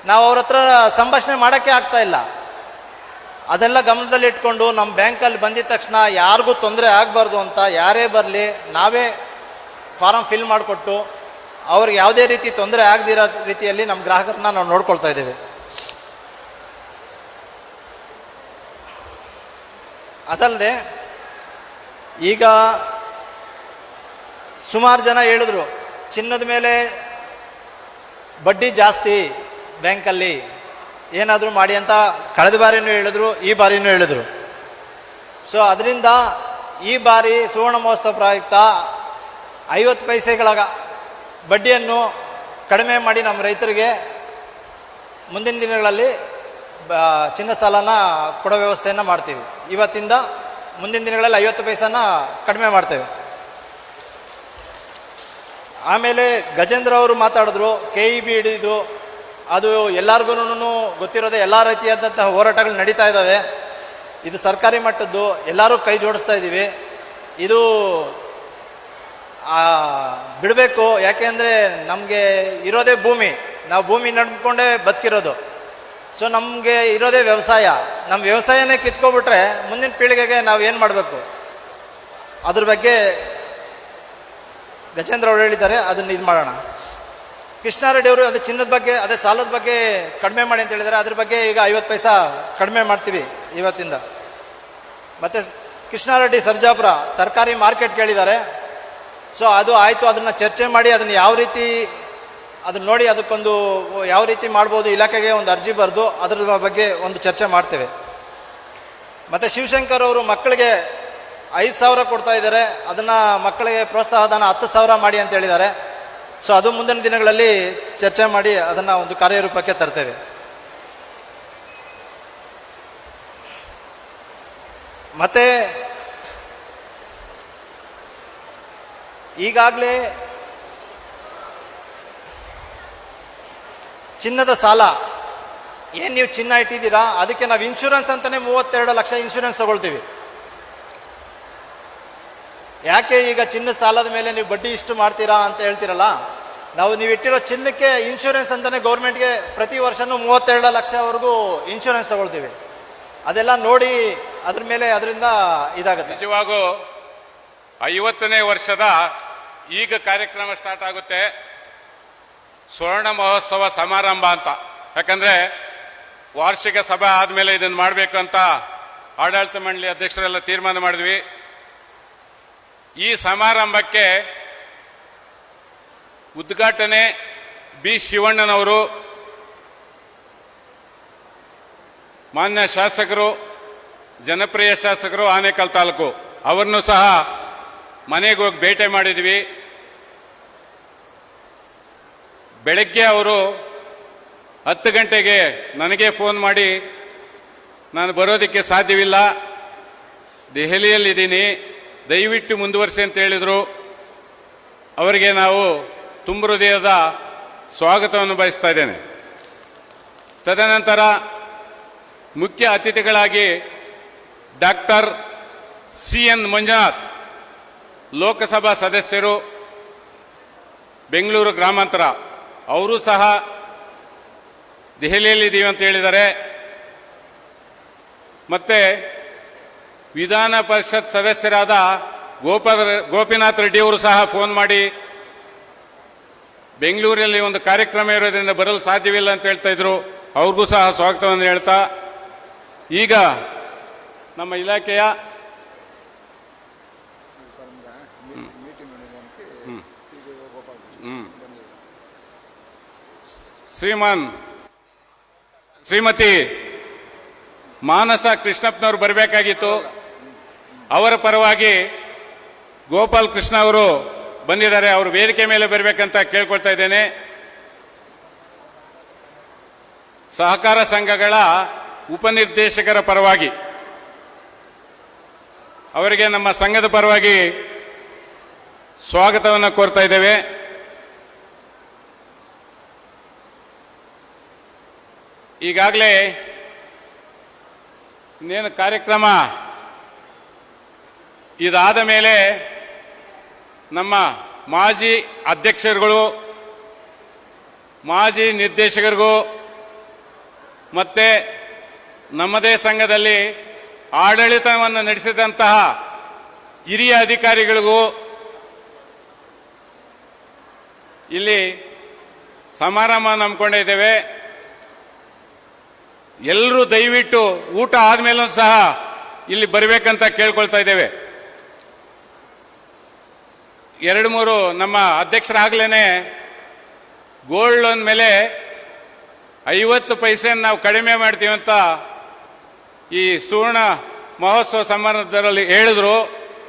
ನಾವು ಅವ್ರ ಹತ್ರ ಸಂಭಾಷಣೆ ಮಾಡೋಕ್ಕೆ ಆಗ್ತಾ ಇಲ್ಲ. ಅದೆಲ್ಲ ಗಮನದಲ್ಲಿ ಇಟ್ಕೊಂಡು ನಮ್ಮ ಬ್ಯಾಂಕಲ್ಲಿ ಬಂದಿದ ತಕ್ಷಣ ಯಾರಿಗೂ ತೊಂದರೆ ಆಗಬಾರ್ದು ಅಂತ ಯಾರೇ ಬರಲಿ ನಾವೇ ಫಾರಮ್ ಫಿಲ್ ಮಾಡಿಕೊಟ್ಟು ಅವ್ರಿಗೆ ಯಾವುದೇ ರೀತಿ ತೊಂದರೆ ಆಗದಿರೋ ರೀತಿಯಲ್ಲಿ ನಮ್ಮ ಗ್ರಾಹಕರನ್ನ ನಾವು ನೋಡ್ಕೊಳ್ತಾ ಇದ್ದೇವೆ. ಅದಲ್ಲದೆ ಈಗ ಸುಮಾರು ಜನ ಹೇಳಿದ್ರು ಚಿನ್ನದ ಮೇಲೆ ಬಡ್ಡಿ ಜಾಸ್ತಿ ಬ್ಯಾಂಕಲ್ಲಿ, ಏನಾದರೂ ಮಾಡಿ ಅಂತ ಕಳೆದ ಬಾರಿನೂ ಹೇಳಿದ್ರು, ಈ ಬಾರಿನೂ ಹೇಳಿದ್ರು. ಸೊ ಅದರಿಂದ ಈ ಬಾರಿ ಸುವರ್ಣ ಮಹೋತ್ಸವ ಪ್ರಯುಕ್ತ 50 ಪೈಸೆಗಳ ಬಡ್ಡಿಯನ್ನು ಕಡಿಮೆ ಮಾಡಿ ನಮ್ಮ ರೈತರಿಗೆ ಮುಂದಿನ ದಿನಗಳಲ್ಲಿ ಚಿನ್ನ ಸಾಲನ ಕೊಡೋ ವ್ಯವಸ್ಥೆಯನ್ನು ಮಾಡ್ತೀವಿ. ಇವತ್ತಿಂದ ಮುಂದಿನ ದಿನಗಳಲ್ಲಿ 50 ಪೈಸೆನ ಕಡಿಮೆ ಮಾಡ್ತೇವೆ. ಆಮೇಲೆ ಗಜೇಂದ್ರ ಅವರು ಮಾತಾಡಿದ್ರು, KEB ಹಿಡಿದು ಅದು ಎಲ್ಲರಿಗೂ ಗೊತ್ತಿರೋದೇ, ಎಲ್ಲ ರೀತಿಯಾದಂತಹ ಹೋರಾಟಗಳು ನಡೀತಾ ಇದ್ದಾವೆ. ಇದು ಸರ್ಕಾರಿ ಮಟ್ಟದ್ದು, ಎಲ್ಲರೂ ಕೈ ಜೋಡಿಸ್ತಾ ಇದ್ದೀವಿ. ಇದು ಬಿಡಬೇಕು. ಯಾಕೆಂದರೆ ನಮಗೆ ಇರೋದೇ ಭೂಮಿ, ನಾವು ಭೂಮಿ ನಡ್ಕೊಂಡೇ ಬದುಕಿರೋದು. ಸೊ ನಮಗೆ ಇರೋದೇ ವ್ಯವಸಾಯ. ನಮ್ಮ ವ್ಯವಸಾಯನೇ ಕಿತ್ಕೊಬಿಟ್ರೆ ಮುಂದಿನ ಪೀಳಿಗೆಗೆ ನಾವು ಏನು ಮಾಡಬೇಕು? ಅದ್ರ ಬಗ್ಗೆ ಗಜೇಂದ್ರ ಅವರು ಹೇಳಿದ್ದಾರೆ, ಅದನ್ನು ಇದು ಮಾಡೋಣ. ಕೃಷ್ಣಾರೆಡ್ಡಿ ಅವರು ಅದೇ ಚಿನ್ನದ ಬಗ್ಗೆ, ಅದೇ ಸಾಲದ ಬಗ್ಗೆ ಕಡಿಮೆ ಮಾಡಿ ಅಂತ ಹೇಳಿದ್ದಾರೆ. ಅದ್ರ ಬಗ್ಗೆ ಈಗ 50 ಪೈಸಾ ಕಡಿಮೆ ಮಾಡ್ತೀವಿ ಇವತ್ತಿಂದ. ಮತ್ತು ಕೃಷ್ಣಾರೆಡ್ಡಿ ಸರ್ಜಾಪುರ ತರಕಾರಿ ಮಾರ್ಕೆಟ್ ಕೇಳಿದ್ದಾರೆ. ಸೊ ಅದು ಆಯಿತು, ಅದನ್ನು ಚರ್ಚೆ ಮಾಡಿ ಅದನ್ನು ಯಾವ ರೀತಿ ಅದನ್ನು ನೋಡಿ ಅದಕ್ಕೊಂದು ಯಾವ ರೀತಿ ಮಾಡ್ಬೋದು, ಇಲಾಖೆಗೆ ಒಂದು ಅರ್ಜಿ ಬರೆದು ಅದ್ರ ಬಗ್ಗೆ ಒಂದು ಚರ್ಚೆ ಮಾಡ್ತೇವೆ. ಮತ್ತು ಶಿವಶಂಕರ್ ಅವರು ಮಕ್ಕಳಿಗೆ 5,000 ಕೊಡ್ತಾ ಇದ್ದಾರೆ, ಅದನ್ನು ಮಕ್ಕಳಿಗೆ ಪ್ರೋತ್ಸಾಹಧನ 10,000 ಮಾಡಿ ಅಂತ ಹೇಳಿದ್ದಾರೆ. ಸೊ ಅದು ಮುಂದಿನ ದಿನಗಳಲ್ಲಿ ಚರ್ಚೆ ಮಾಡಿ ಅದನ್ನು ಒಂದು ಕಾರ್ಯರೂಪಕ್ಕೆ ತರ್ತೇವೆ. ಮತ್ತು ಈಗಾಗಲೇ ಚಿನ್ನದ ಸಾಲ ಏನು ನೀವು ಚಿನ್ನ ಇಟ್ಟಿದ್ದೀರಾ ಅದಕ್ಕೆ ನಾವು ಇನ್ಶೂರೆನ್ಸ್ ಅಂತಾನೆ 32 ಲಕ್ಷ ಇನ್ಶೂರೆನ್ಸ್ ತಗೊಳ್ತೀವಿ. ಯಾಕೆ ಈಗ ಚಿನ್ನದ ಸಾಲದ ಮೇಲೆ ನೀವು ಬಡ್ಡಿ ಇಷ್ಟು ಮಾಡ್ತೀರಾ ಅಂತ ಹೇಳ್ತೀರಲ್ಲ, ನೀವು ಇಟ್ಟಿರೋ ಚಿನ್ನಕ್ಕೆ ಇನ್ಶೂರೆನ್ಸ್ ಅಂತಾನೆ ಗೌರ್ಮೆಂಟ್ಗೆ ಪ್ರತಿ ವರ್ಷನೂ 32 ಲಕ್ಷವರೆಗೂ ಇನ್ಶೂರೆನ್ಸ್ ತಗೊಳ್ತೀವಿ. ಅದೆಲ್ಲ ನೋಡಿ ಅದ್ರ ಮೇಲೆ ಅದರಿಂದ ಇದಾಗುತ್ತೆ. ನಿಜವಾಗೂ 50ನೇ ವರ್ಷದ ಈಗ ಕಾರ್ಯಕ್ರಮ ಸ್ಟಾರ್ಟ್ ಆಗುತ್ತೆ, ಸ್ವರ್ಣ ಮಹೋತ್ಸವ ಸಮಾರಂಭ ಅಂತ. ಯಾಕಂದ್ರೆ ವಾರ್ಷಿಕ ಸಭೆ ಆದ್ಮೇಲೆ ಇದನ್ನು ಮಾಡಬೇಕು ಅಂತ ಆಡಳಿತ ಮಂಡಳಿ ಅಧ್ಯಕ್ಷರೆಲ್ಲ ತೀರ್ಮಾನ ಮಾಡಿದ್ವಿ. ಈ ಸಮಾರಂಭಕ್ಕೆ ಉದ್ಘಾಟನೆ ಬಿ ಶಿವಣ್ಣನವರು, ಮಾನ್ಯ ಶಾಸಕರು, ಜನಪ್ರಿಯ ಶಾಸಕರು ಆನೇಕಲ್ ತಾಲೂಕು, ಅವರನ್ನು ಸಹ ಮನೆಗೆ ಹೋಗಿ ಭೇಟಿ ಮಾಡಿದ್ವಿ. ಬೆಳಗ್ಗೆ ಅವರು 10 ಗಂಟೆಗೆ ನನಗೆ ಫೋನ್ ಮಾಡಿ ನಾನು ಬರೋದಕ್ಕೆ ಸಾಧ್ಯವಿಲ್ಲ, ದೆಹಲಿಯಲ್ಲಿದ್ದೀನಿ, ದಯವಿಟ್ಟು ಮುಂದುವರಿಸಿ ಅಂತ ಹೇಳಿದರು. ಅವರಿಗೆ ನಾವು ತುಂಬ ಹೃದಯದ ಸ್ವಾಗತವನ್ನು ಬಯಸ್ತಾ ಇದ್ದೇನೆ. ತದನಂತರ ಮುಖ್ಯ ಅತಿಥಿಗಳಾಗಿ ಡಾಕ್ಟರ್ CN ಮಂಜುನಾಥ್, ಲೋಕಸಭಾ ಸದಸ್ಯರು, ಬೆಂಗಳೂರು ಗ್ರಾಮಾಂತರ, ಅವರು ಸಹ ದೆಹಲಿಯಲ್ಲಿದ್ದೀವಿ ಅಂತ ಹೇಳಿದ್ದಾರೆ. ಮತ್ತೆ ವಿಧಾನ ಪರಿಷತ್ ಸದಸ್ಯರಾದ ಗೋಪಿನಾಥ್ ರೆಡ್ಡಿ ಅವರು ಸಹ ಫೋನ್ ಮಾಡಿ ಬೆಂಗಳೂರಲ್ಲಿ ಒಂದು ಕಾರ್ಯಕ್ರಮ ಇರೋದ್ರಿಂದ ಬರಲು ಸಾಧ್ಯವಿಲ್ಲ ಅಂತ ಹೇಳ್ತಾ ಇದ್ರು. ಅವ್ರಿಗೂ ಸಹ ಸ್ವಾಗತವನ್ನು ಹೇಳ್ತಾ, ಈಗ ನಮ್ಮ ಇಲಾಖೆಯ ಶ್ರೀಮತಿ ಮಾನಸ ಕೃಷ್ಣಪ್ಪನವರು ಬರಬೇಕಾಗಿತ್ತು. ಅವರ ಪರವಾಗಿ ಗೋಪಾಲ್ ಕೃಷ್ಣ ಅವರು ಬಂದಿದ್ದಾರೆ, ಅವರು ವೇದಿಕೆ ಮೇಲೆ ಬರಬೇಕಂತ ಕೇಳ್ಕೊಳ್ತಾ ಇದ್ದೇನೆ. ಸಹಕಾರ ಸಂಘಗಳ ಉಪನಿರ್ದೇಶಕರ ಪರವಾಗಿ ಅವರಿಗೆ ನಮ್ಮ ಸಂಘದ ಪರವಾಗಿ ಸ್ವಾಗತವನ್ನು ಕೋರ್ತಾ ಇದ್ದೇವೆ. ಈಗಾಗಲೇ ಇನ್ನೇನು ಕಾರ್ಯಕ್ರಮ ಇದಾದ ಮೇಲೆ ನಮ್ಮ ಮಾಜಿ ಅಧ್ಯಕ್ಷರುಗಳು, ಮಾಜಿ ನಿರ್ದೇಶಕರಿಗೂ ಮತ್ತೆ ನಮ್ಮದೇ ಸಂಘದಲ್ಲಿ ಆಡಳಿತವನ್ನು ನಡೆಸಿದಂತಹ ಹಿರಿಯ ಅಧಿಕಾರಿಗಳಿಗೂ ಇಲ್ಲಿ ಸಮಾರಂಭ ನಂಬಿಕೊಂಡಿದ್ದೇವೆ. ಎಲ್ಲರೂ ದಯವಿಟ್ಟು ಊಟ ಆದ್ಮೇಲೂ ಸಹ ಇಲ್ಲಿ ಬರಬೇಕಂತ ಕೇಳ್ಕೊಳ್ತಾ ಇದ್ದೇವೆ. 2-3 ನಮ್ಮ ಅಧ್ಯಕ್ಷರಾಗ್ಲೇನೆ ಗೋಲ್ಡ್ ಲೋನ್ ಮೇಲೆ 50 ಪೈಸೆಯನ್ನು ನಾವು ಕಡಿಮೆ ಮಾಡ್ತೀವಿ ಅಂತ ಈ ಸುವರ್ಣ ಮಹೋತ್ಸವ ಸಮಾರಂಭದಲ್ಲಿ ಹೇಳಿದ್ರು.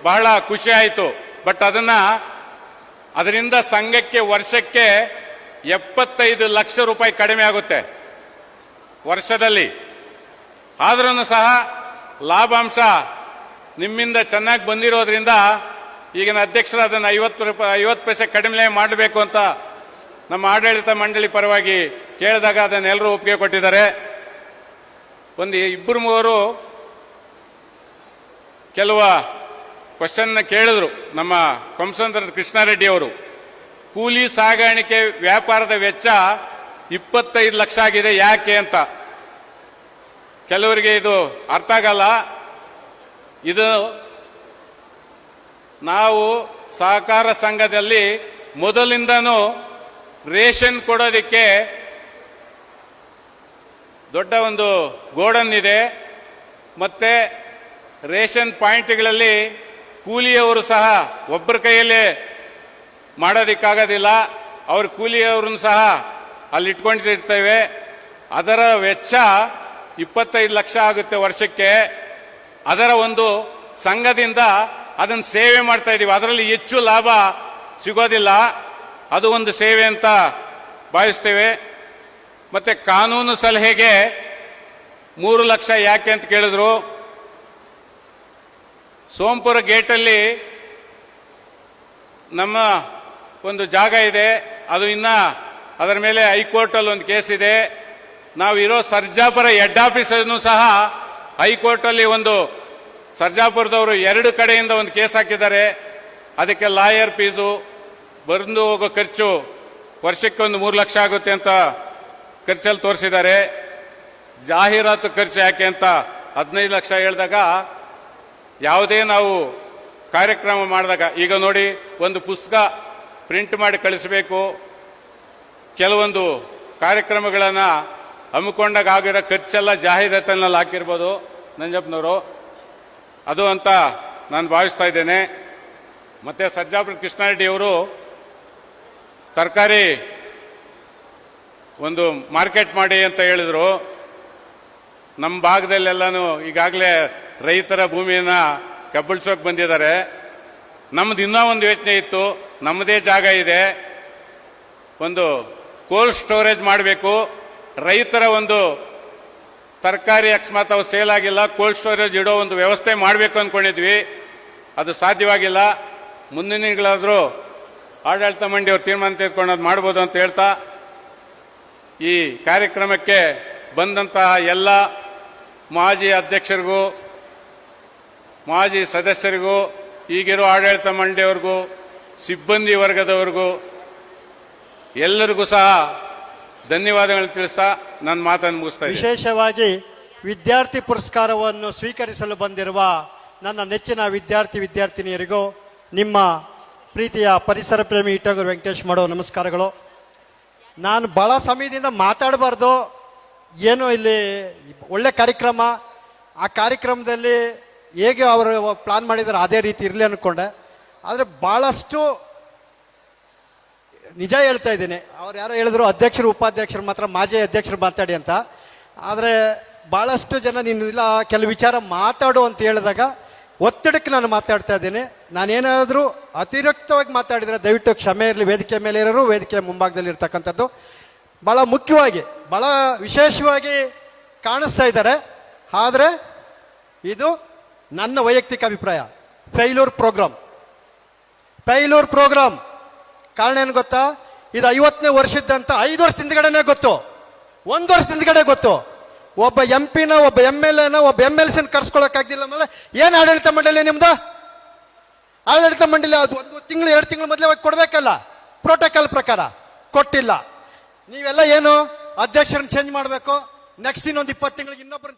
ಬಹಳ ಖುಷಿ ಆಯಿತು. ಬಟ್ ಅದರಿಂದ ಸಂಘಕ್ಕೆ ವರ್ಷಕ್ಕೆ 75 ಲಕ್ಷ ರೂಪಾಯಿ ಕಡಿಮೆ ಆಗುತ್ತೆ ವರ್ಷದಲ್ಲಿ. ಆದ್ರೂ ಸಹ ಲಾಭಾಂಶ ನಿಮ್ಮಿಂದ ಚೆನ್ನಾಗಿ ಬಂದಿರೋದ್ರಿಂದ ಈಗಿನ ಅಧ್ಯಕ್ಷರು ಅದನ್ನು 50 ಪೈಸೆ ಕಡಿಮೆ ಮಾಡಬೇಕು ಅಂತ ನಮ್ಮ ಆಡಳಿತ ಮಂಡಳಿ ಪರವಾಗಿ ಕೇಳಿದಾಗ ಅದನ್ನೆಲ್ಲರೂ ಒಪ್ಪಿಗೆ ಕೊಟ್ಟಿದ್ದಾರೆ. ಒಂದು 2-3 ಕೆಲವು ಕ್ವಶನ್ ಕೇಳಿದ್ರು ನಮ್ಮ ಕೊಂಸಂದ್ರ ಕೃಷ್ಣಾರೆಡ್ಡಿ ಅವರು. ಕೂಲಿ ಸಾಗಾಣಿಕೆ ವ್ಯಾಪಾರದ ವೆಚ್ಚ 25 ಲಕ್ಷ ಆಗಿದೆ, ಯಾಕೆ ಅಂತ. ಕೆಲವರಿಗೆ ಇದು ಅರ್ಥ ಆಗಲ್ಲ. ಇದು ನಾವು ಸಹಕಾರ ಸಂಘದಲ್ಲಿ ಮೊದಲಿಂದನೂ ರೇಷನ್ ಕೊಡೋದಕ್ಕೆ ದೊಡ್ಡ ಒಂದು ಗೋಡನ್ ಇದೆ. ಮತ್ತೆ ರೇಷನ್ ಪಾಯಿಂಟ್ಗಳಲ್ಲಿ ಕೂಲಿಯವರು ಸಹ ಒಬ್ಬರ ಕೈಯಲ್ಲೇ ಮಾಡೋದಕ್ಕಾಗೋದಿಲ್ಲ. ಅವ್ರ ಕೂಲಿಯವ್ರನ್ನ ಸಹ ಅಲ್ಲಿ ಇಟ್ಕೊಂಡಿರ್ತೇವೆ. ಅದರ ವೆಚ್ಚ 25 ಲಕ್ಷ ಆಗುತ್ತೆ ವರ್ಷಕ್ಕೆ. ಅದರ ಒಂದು ಸಂಘದಿಂದ ಅದನ್ನು ಸೇವೆ ಮಾಡ್ತಾ ಇದ್ದೀವಿ. ಅದರಲ್ಲಿ ಹೆಚ್ಚು ಲಾಭ ಸಿಗೋದಿಲ್ಲ. ಅದು ಒಂದು ಸೇವೆ ಅಂತ ಭಾವಿಸ್ತೇವೆ. ಮತ್ತೆ ಕಾನೂನು ಸಲಹೆಗೆ 3 ಲಕ್ಷ ಯಾಕೆ ಅಂತ ಕೇಳಿದ್ರು. ಸೋಂಪುರ ಗೇಟಲ್ಲಿ ನಮ್ಮ ಒಂದು ಜಾಗ ಇದೆ, ಅದು ಇನ್ನ ಅದರ ಮೇಲೆ ಹೈಕೋರ್ಟಲ್ಲಿ ಒಂದು ಕೇಸ್ ಇದೆ. ನಾವು ಇರೋ ಸರ್ಜಾಪುರ ಹೆಡ್ ಆಫೀಸನ್ನು ಸಹ ಹೈಕೋರ್ಟಲ್ಲಿ ಒಂದು ಸರ್ಜಾಪುರದವರು 2 ಕಡೆಯಿಂದ ಒಂದು ಕೇಸ್ ಹಾಕಿದ್ದಾರೆ. ಅದಕ್ಕೆ ಲಾಯರ್ ಫೀಸು, ಬಂದು ಹೋಗೋ ಖರ್ಚು ವರ್ಷಕ್ಕೆ ಒಂದು 3 ಲಕ್ಷ ಆಗುತ್ತೆ ಅಂತ ಖರ್ಚಲ್ಲಿ ತೋರಿಸಿದ್ದಾರೆ. ಜಾಹೀರಾತು ಖರ್ಚು ಯಾಕೆ ಅಂತ 15 ಲಕ್ಷ ಹೇಳಿದಾಗ, ಯಾವುದೇ ನಾವು ಕಾರ್ಯಕ್ರಮ ಮಾಡಿದಾಗ, ಈಗ ನೋಡಿ ಒಂದು ಪುಸ್ತಕ ಪ್ರಿಂಟ್ ಮಾಡಿ ಕಳಿಸಬೇಕು, ಕೆಲವೊಂದು ಕಾರ್ಯಕ್ರಮಗಳನ್ನು ಹಮ್ಮಿಕೊಂಡಾಗ ಆಗಿರೋ ಖರ್ಚೆಲ್ಲ ಜಾಹೀರಾತಿನಲ್ಲಿ ಹಾಕಿರ್ಬೋದು ನಂಜಪ್ಪನವರು, ಅದು ಅಂತ ನಾನು ಭಾವಿಸ್ತಾ ಇದ್ದೇನೆ. ಮತ್ತೆ ಸರ್ಜಾಪುರ ಕೃಷ್ಣಾರೆಡ್ಡಿ ಅವರು ತರಕಾರಿ ಒಂದು ಮಾರ್ಕೆಟ್ ಮಾಡಿ ಅಂತ ಹೇಳಿದ್ರು. ನಮ್ಮ ಭಾಗದಲ್ಲೆಲ್ಲಾನು ಈಗಾಗಲೇ ರೈತರ ಭೂಮಿಯನ್ನ ಕಬ್ಬಳಿಸೋಕೆ ಬಂದಿದ್ದಾರೆ. ನಮ್ದು ಇನ್ನೂ ಒಂದು ಯೋಚನೆ ಇತ್ತು, ನಮ್ಮದೇ ಜಾಗ ಇದೆ, ಒಂದು ಕೋಲ್ಡ್ ಸ್ಟೋರೇಜ್ ಮಾಡಬೇಕು, ರೈತರ ಒಂದು ತರಕಾರಿ ಅಕಸ್ಮಾತ್ ಅವು ಸೇಲ್ ಆಗಿಲ್ಲ, ಕೋಲ್ಡ್ ಸ್ಟೋರೇಜ್ ಇಡೋ ಒಂದು ವ್ಯವಸ್ಥೆ ಮಾಡಬೇಕು ಅಂದ್ಕೊಂಡಿದ್ವಿ. ಅದು ಸಾಧ್ಯವಾಗಿಲ್ಲ. ಮುಂದಿನ ತಿಂಗಳಾದರೂ ಆಡಳಿತ ಮಂಡಳಿಯವರು ತೀರ್ಮಾನ ತೆಗೆದುಕೊಂಡು ಅದು ಮಾಡ್ಬೋದು ಅಂತ ಹೇಳ್ತಾ, ಈ ಕಾರ್ಯಕ್ರಮಕ್ಕೆ ಬಂದಂತಹ ಎಲ್ಲ ಮಾಜಿ ಅಧ್ಯಕ್ಷರಿಗೂ, ಮಾಜಿ ಸದಸ್ಯರಿಗೂ, ಈಗಿರೋ ಆಡಳಿತ ಮಂಡಳಿಯವರಿಗೂ, ಸಿಬ್ಬಂದಿ ವರ್ಗದವರಿಗೂ ಎಲ್ಲರಿಗೂ ಸಹ ಧನ್ಯವಾದಗಳನ್ನು ತಿಳಿಸ್ತಾ ನನ್ನ ಮಾತನ್ನು ಮುಗಿಸ್ತಾ ಇದ್ದೀನಿ. ವಿಶೇಷವಾಗಿ ವಿದ್ಯಾರ್ಥಿ ಪುರಸ್ಕಾರವನ್ನು ಸ್ವೀಕರಿಸಲು ಬಂದಿರುವ ನನ್ನ ನೆಚ್ಚಿನ ವಿದ್ಯಾರ್ಥಿನಿಯರಿಗೂ, ನಿಮ್ಮ ಪ್ರೀತಿಯ ಪರಿಸರ ಪ್ರೇಮಿ ಇಟ್ಟಗೂರು ವೆಂಕಟೇಶ್ ಮಾಡೋ ನಮಸ್ಕಾರಗಳು. ನಾನು ಬಹಳ ಸಮಯದಿಂದ ಮಾತಾಡಬಾರ್ದು, ಏನು ಇಲ್ಲಿ ಒಳ್ಳೆ ಕಾರ್ಯಕ್ರಮ, ಆ ಕಾರ್ಯಕ್ರಮದಲ್ಲಿ ಹೇಗೆ ಅವರು ಪ್ಲಾನ್ ಮಾಡಿದ್ದಾರೆ ಅದೇ ರೀತಿ ಇರಲಿ ಅಂದ್ಕೊಂಡೆ. ಆದರೆ ಭಾಳಷ್ಟು ನಿಜ ಹೇಳ್ತಾ ಇದ್ದೀನಿ. ಅವ್ರು ಯಾರೋ ಹೇಳಿದ್ರು ಅಧ್ಯಕ್ಷರು ಉಪಾಧ್ಯಕ್ಷರು ಮಾತ್ರ ಮಾಜಿ ಅಧ್ಯಕ್ಷರು ಮಾತಾಡಿ ಅಂತ. ಆದರೆ ಭಾಳಷ್ಟು ಜನ ನೀನಿಲ್ಲ ಕೆಲವು ವಿಚಾರ ಮಾತಾಡು ಅಂತ ಹೇಳಿದಾಗ ಒತ್ತಡಕ್ಕೆ ನಾನು ಮಾತಾಡ್ತಾ ಇದ್ದೀನಿ. ನಾನೇನಾದರೂ ಅತಿರಿಕ್ತವಾಗಿ ಮಾತಾಡಿದರೆ ದಯವಿಟ್ಟು ಕ್ಷಮೆ ಇರಲಿ. ವೇದಿಕೆ ಮೇಲೆ ಇರೋರು, ವೇದಿಕೆ ಮುಂಭಾಗದಲ್ಲಿ ಇರ್ತಕ್ಕಂಥದ್ದು ಭಾಳ ಮುಖ್ಯವಾಗಿ, ಭಾಳ ವಿಶೇಷವಾಗಿ ಕಾಣಿಸ್ತಾ ಇದ್ದಾರೆ. ಆದರೆ ಇದು ನನ್ನ ವೈಯಕ್ತಿಕ ಅಭಿಪ್ರಾಯ. ಫೇಲ್ಯೂರ್ ಪ್ರೋಗ್ರಾಮ್ ಕಾರಣ ಏನು ಗೊತ್ತಾ? ಇದು 50ನೇ ವರ್ಷದಂತ 5 ವರ್ಷದ ಹಿಂದ್ಗಡೆನೆ ಗೊತ್ತು, 1 ವರ್ಷದ ಹಿಂದ್ಗಡೆ ಗೊತ್ತು. ಒಬ್ಬ MP ನ, ಒಬ್ಬ MLA ನ, ಒಬ್ಬ MLC ನ ಕರ್ಸ್ಕೊಳಕ್ಕಾಗ್ದಿಲ್ಲ. ಆಮೇಲೆ ಏನು ಆಡಳಿತ ಮಂಡಳಿ ನಿಮ್ದು? ಆಡಳಿತ ಮಂಡಳಿ 1 ತಿಂಗಳು 2 ತಿಂಗಳು ಮೊದಲೇ ಕೊಡ್ಬೇಕಲ್ಲ, ಪ್ರೋಟೋಕಾಲ್ ಪ್ರಕಾರ ಕೊಟ್ಟಿಲ್ಲ. ನೀವೆಲ್ಲ ಏನು ಅಧ್ಯಕ್ಷರನ್ನ ಚೇಂಜ್ ಮಾಡಬೇಕು, ನೆಕ್ಸ್ಟ್ ಇನ್ನೊಂದು 20 ತಿಂಗಳಿಗೆ ಇನ್ನೊಬ್ಬರು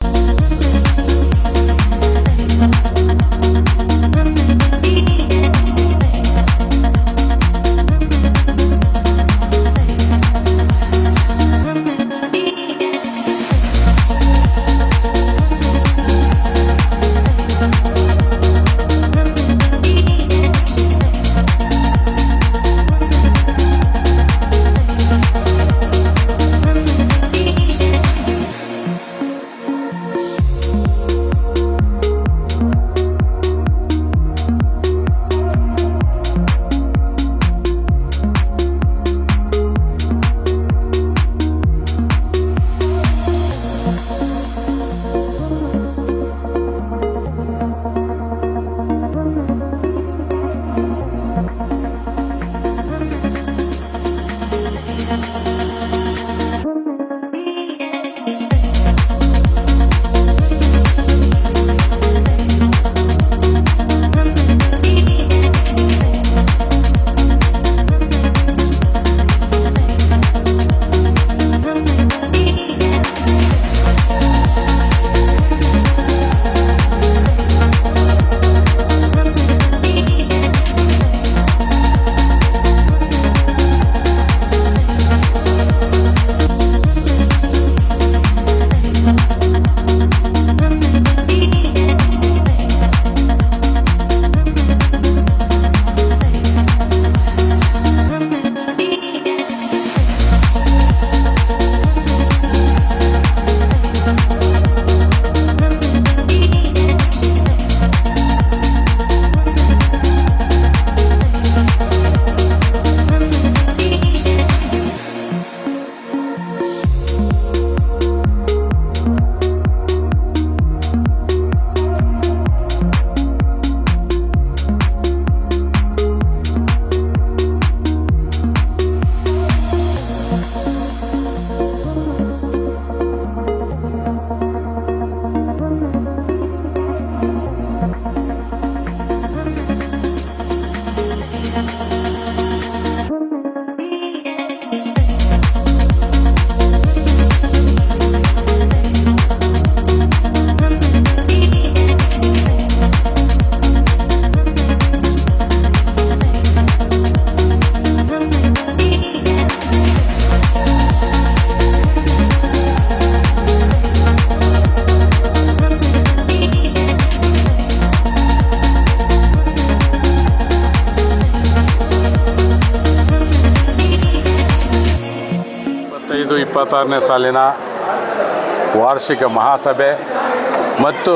25-26ನೇ ಸಾಲಿನ ವಾರ್ಷಿಕ ಮಹಾಸಭೆ ಮತ್ತು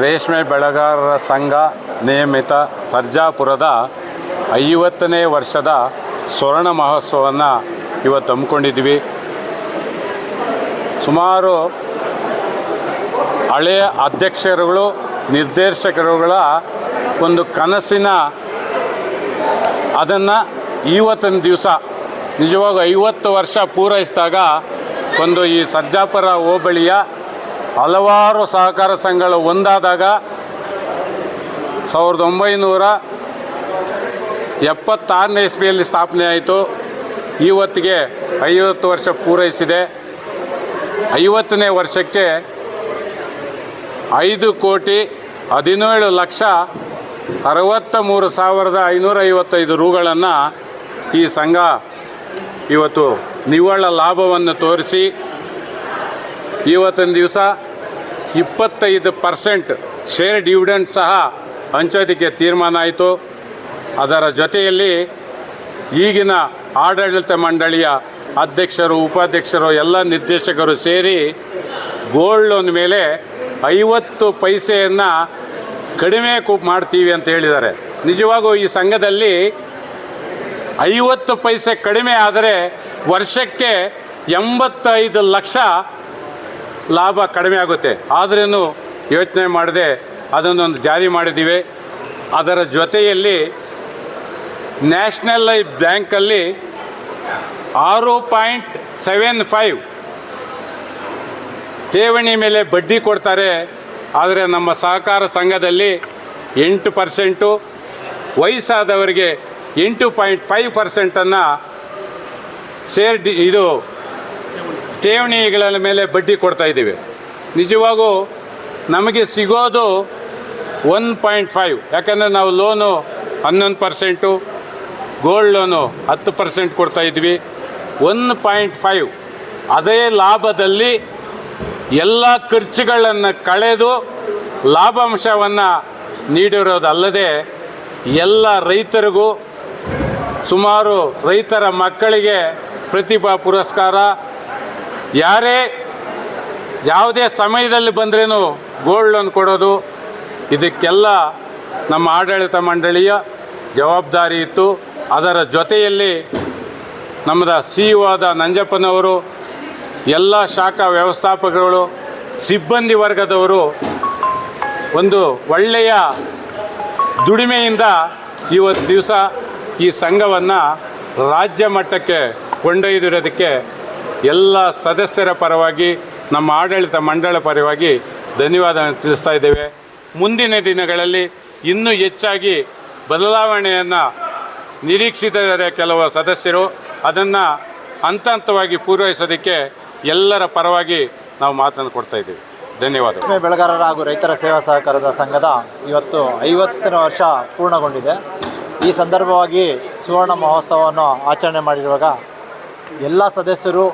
ರೇಷ್ಮೆ ಬೆಳೆಗಾರರ ಸಂಘ ನಿಯಮಿತ ಸರ್ಜಾಪುರದ 50ನೇ ವರ್ಷದ ಸ್ವರ್ಣ ಮಹೋತ್ಸವವನ್ನು ಇವತ್ತು ಹಮ್ಮಿಕೊಂಡಿದ್ವಿ. ಸುಮಾರು ಹಳೆಯ ಅಧ್ಯಕ್ಷರುಗಳು ನಿರ್ದೇಶಕರುಗಳ ಒಂದು ಕನಸಿನ ಅದನ್ನು ಇವತ್ತಿನ ದಿವಸ ನಿಜವಾಗ 50 ವರ್ಷ ಪೂರೈಸಿದಾಗ ಒಂದು ಈ ಸರ್ಜಾಪುರ ಹೋಬಳಿಯ ಹಲವಾರು ಸಹಕಾರ ಸಂಘಗಳು ಒಂದಾದಾಗ 1976ನೇ ಇಸ್ವಿಯಲ್ಲಿ ಸ್ಥಾಪನೆ ಆಯಿತು. ಇವತ್ತಿಗೆ 50 ವರ್ಷ ಪೂರೈಸಿದೆ. 50ನೇ ವರ್ಷಕ್ಕೆ 5,17,63,555 ರೂಗಳನ್ನು ಈ ಸಂಘ ಇವತ್ತು ನಿವ್ವಳ ಲಾಭವನ್ನು ತೋರಿಸಿ ಇವತ್ತಿನ ದಿವಸ 25% ಶೇರ್ ಡಿವಿಡೆಂಡ್ ಸಹ ಹಂಚೋದಕ್ಕೆ ತೀರ್ಮಾನ ಆಯಿತು. ಅದರ ಜೊತೆಯಲ್ಲಿ ಈಗಿನ ಆಡಳಿತ ಮಂಡಳಿಯ ಅಧ್ಯಕ್ಷರು, ಉಪಾಧ್ಯಕ್ಷರು, ಎಲ್ಲ ನಿರ್ದೇಶಕರು ಸೇರಿ ಗೋಲ್ಡ್ ಲೋನ್ ಮೇಲೆ 50 ಪೈಸೆಯನ್ನು ಕಡಿಮೆ ಮಾಡ್ತೀವಿ ಅಂತ ಹೇಳಿದ್ದಾರೆ. ನಿಜವಾಗೂ ಈ ಸಂಘದಲ್ಲಿ 50 ಪೈಸೆ ಕಡಿಮೆ ಆದರೆ ವರ್ಷಕ್ಕೆ 85 ಲಕ್ಷ ಲಾಭ ಕಡಿಮೆ ಆಗುತ್ತೆ. ಆದ್ರೂ ಯೋಚನೆ ಮಾಡದೆ ಅದನ್ನೊಂದು ಜಾರಿ ಮಾಡಿದ್ದೀವಿ. ಅದರ ಜೊತೆಯಲ್ಲಿ ನ್ಯಾಷನಲ್ ಲೈಫ್ ಬ್ಯಾಂಕಲ್ಲಿ 6.75 ಠೇವಣಿ ಮೇಲೆ ಬಡ್ಡಿ ಕೊಡ್ತಾರೆ. ಆದರೆ ನಮ್ಮ ಸಹಕಾರ ಸಂಘದಲ್ಲಿ 8%, ವಯಸ್ಸಾದವರಿಗೆ 8.5% ಇದು ಠೇವಣಿಗಳ ಮೇಲೆ ಬಡ್ಡಿ ಕೊಡ್ತಾ ಇದ್ದೀವಿ. ನಿಜವಾಗೂ ನಮಗೆ ಸಿಗೋದು 1.5, ಯಾಕಂದರೆ ನಾವು ಲೋನು 11%, ಗೋಲ್ಡ್ ಲೋನು 10% ಕೊಡ್ತಾ ಇದ್ವಿ. 1.5 ಅದೇ ಲಾಭದಲ್ಲಿ ಎಲ್ಲ ಖರ್ಚುಗಳನ್ನು ಕಳೆದು ಲಾಭಾಂಶವನ್ನು ನೀಡಿರೋದಲ್ಲದೆ ಎಲ್ಲ ರೈತರಿಗೂ, ಸುಮಾರು ರೈತರ ಮಕ್ಕಳಿಗೆ ಪ್ರತಿಭಾ ಪುರಸ್ಕಾರ, ಯಾರೇ ಯಾವುದೇ ಸಮಯದಲ್ಲಿ ಬಂದ್ರೂ ಗೋಲ್ಡ್ ಲೋನ್ ಕೊಡೋದು, ಇದಕ್ಕೆಲ್ಲ ನಮ್ಮ ಆಡಳಿತ ಮಂಡಳಿಯ ಜವಾಬ್ದಾರಿ ಇತ್ತು. ಅದರ ಜೊತೆಯಲ್ಲಿ ನಮ್ಮದ CEO ಆದ ನಂಜಪ್ಪನವರು, ಎಲ್ಲ ಶಾಖಾ ವ್ಯವಸ್ಥಾಪಕರು, ಸಿಬ್ಬಂದಿ ವರ್ಗದವರು ಒಂದು ಒಳ್ಳೆಯ ದುಡಿಮೆಯಿಂದ ಇವತ್ತು ದಿವಸ ಈ ಸಂಘವನ್ನು ರಾಜ್ಯ ಮಟ್ಟಕ್ಕೆ ಕೊಂಡೊಯ್ದಿರೋದಕ್ಕೆ ಎಲ್ಲ ಸದಸ್ಯರ ಪರವಾಗಿ, ನಮ್ಮ ಆಡಳಿತ ಮಂಡಳಿ ಪರವಾಗಿ ಧನ್ಯವಾದ ತಿಳಿಸ್ತಾ ಇದ್ದೇವೆ. ಮುಂದಿನ ದಿನಗಳಲ್ಲಿ ಇನ್ನೂ ಹೆಚ್ಚಾಗಿ ಬದಲಾವಣೆಯನ್ನು ನಿರೀಕ್ಷಿಸಿದ್ದಾರೆ ಕೆಲವು ಸದಸ್ಯರು. ಅದನ್ನು ಹಂತ ಹಂತವಾಗಿ ಪೂರೈಸೋದಕ್ಕೆ ಎಲ್ಲರ ಪರವಾಗಿ ನಾವು ಮಾತನ್ನು ಕೊಡ್ತಾ ಇದ್ದೀವಿ. ಧನ್ಯವಾದ. ರೇಷ್ಮೆ ಬೆಳೆಗಾರರ ಹಾಗೂ ರೈತರ ಸೇವಾ ಸಹಕಾರದ ಸಂಘದ ಇವತ್ತು 50ನೇ ವರ್ಷ ಪೂರ್ಣಗೊಂಡಿದೆ. ಈ ಸಂದರ್ಭವಾಗಿ ಸುವರ್ಣ ಮಹೋತ್ಸವವನ್ನು ಆಚರಣೆ ಮಾಡಿರುವಾಗ ಎಲ್ಲ ಸದಸ್ಯರು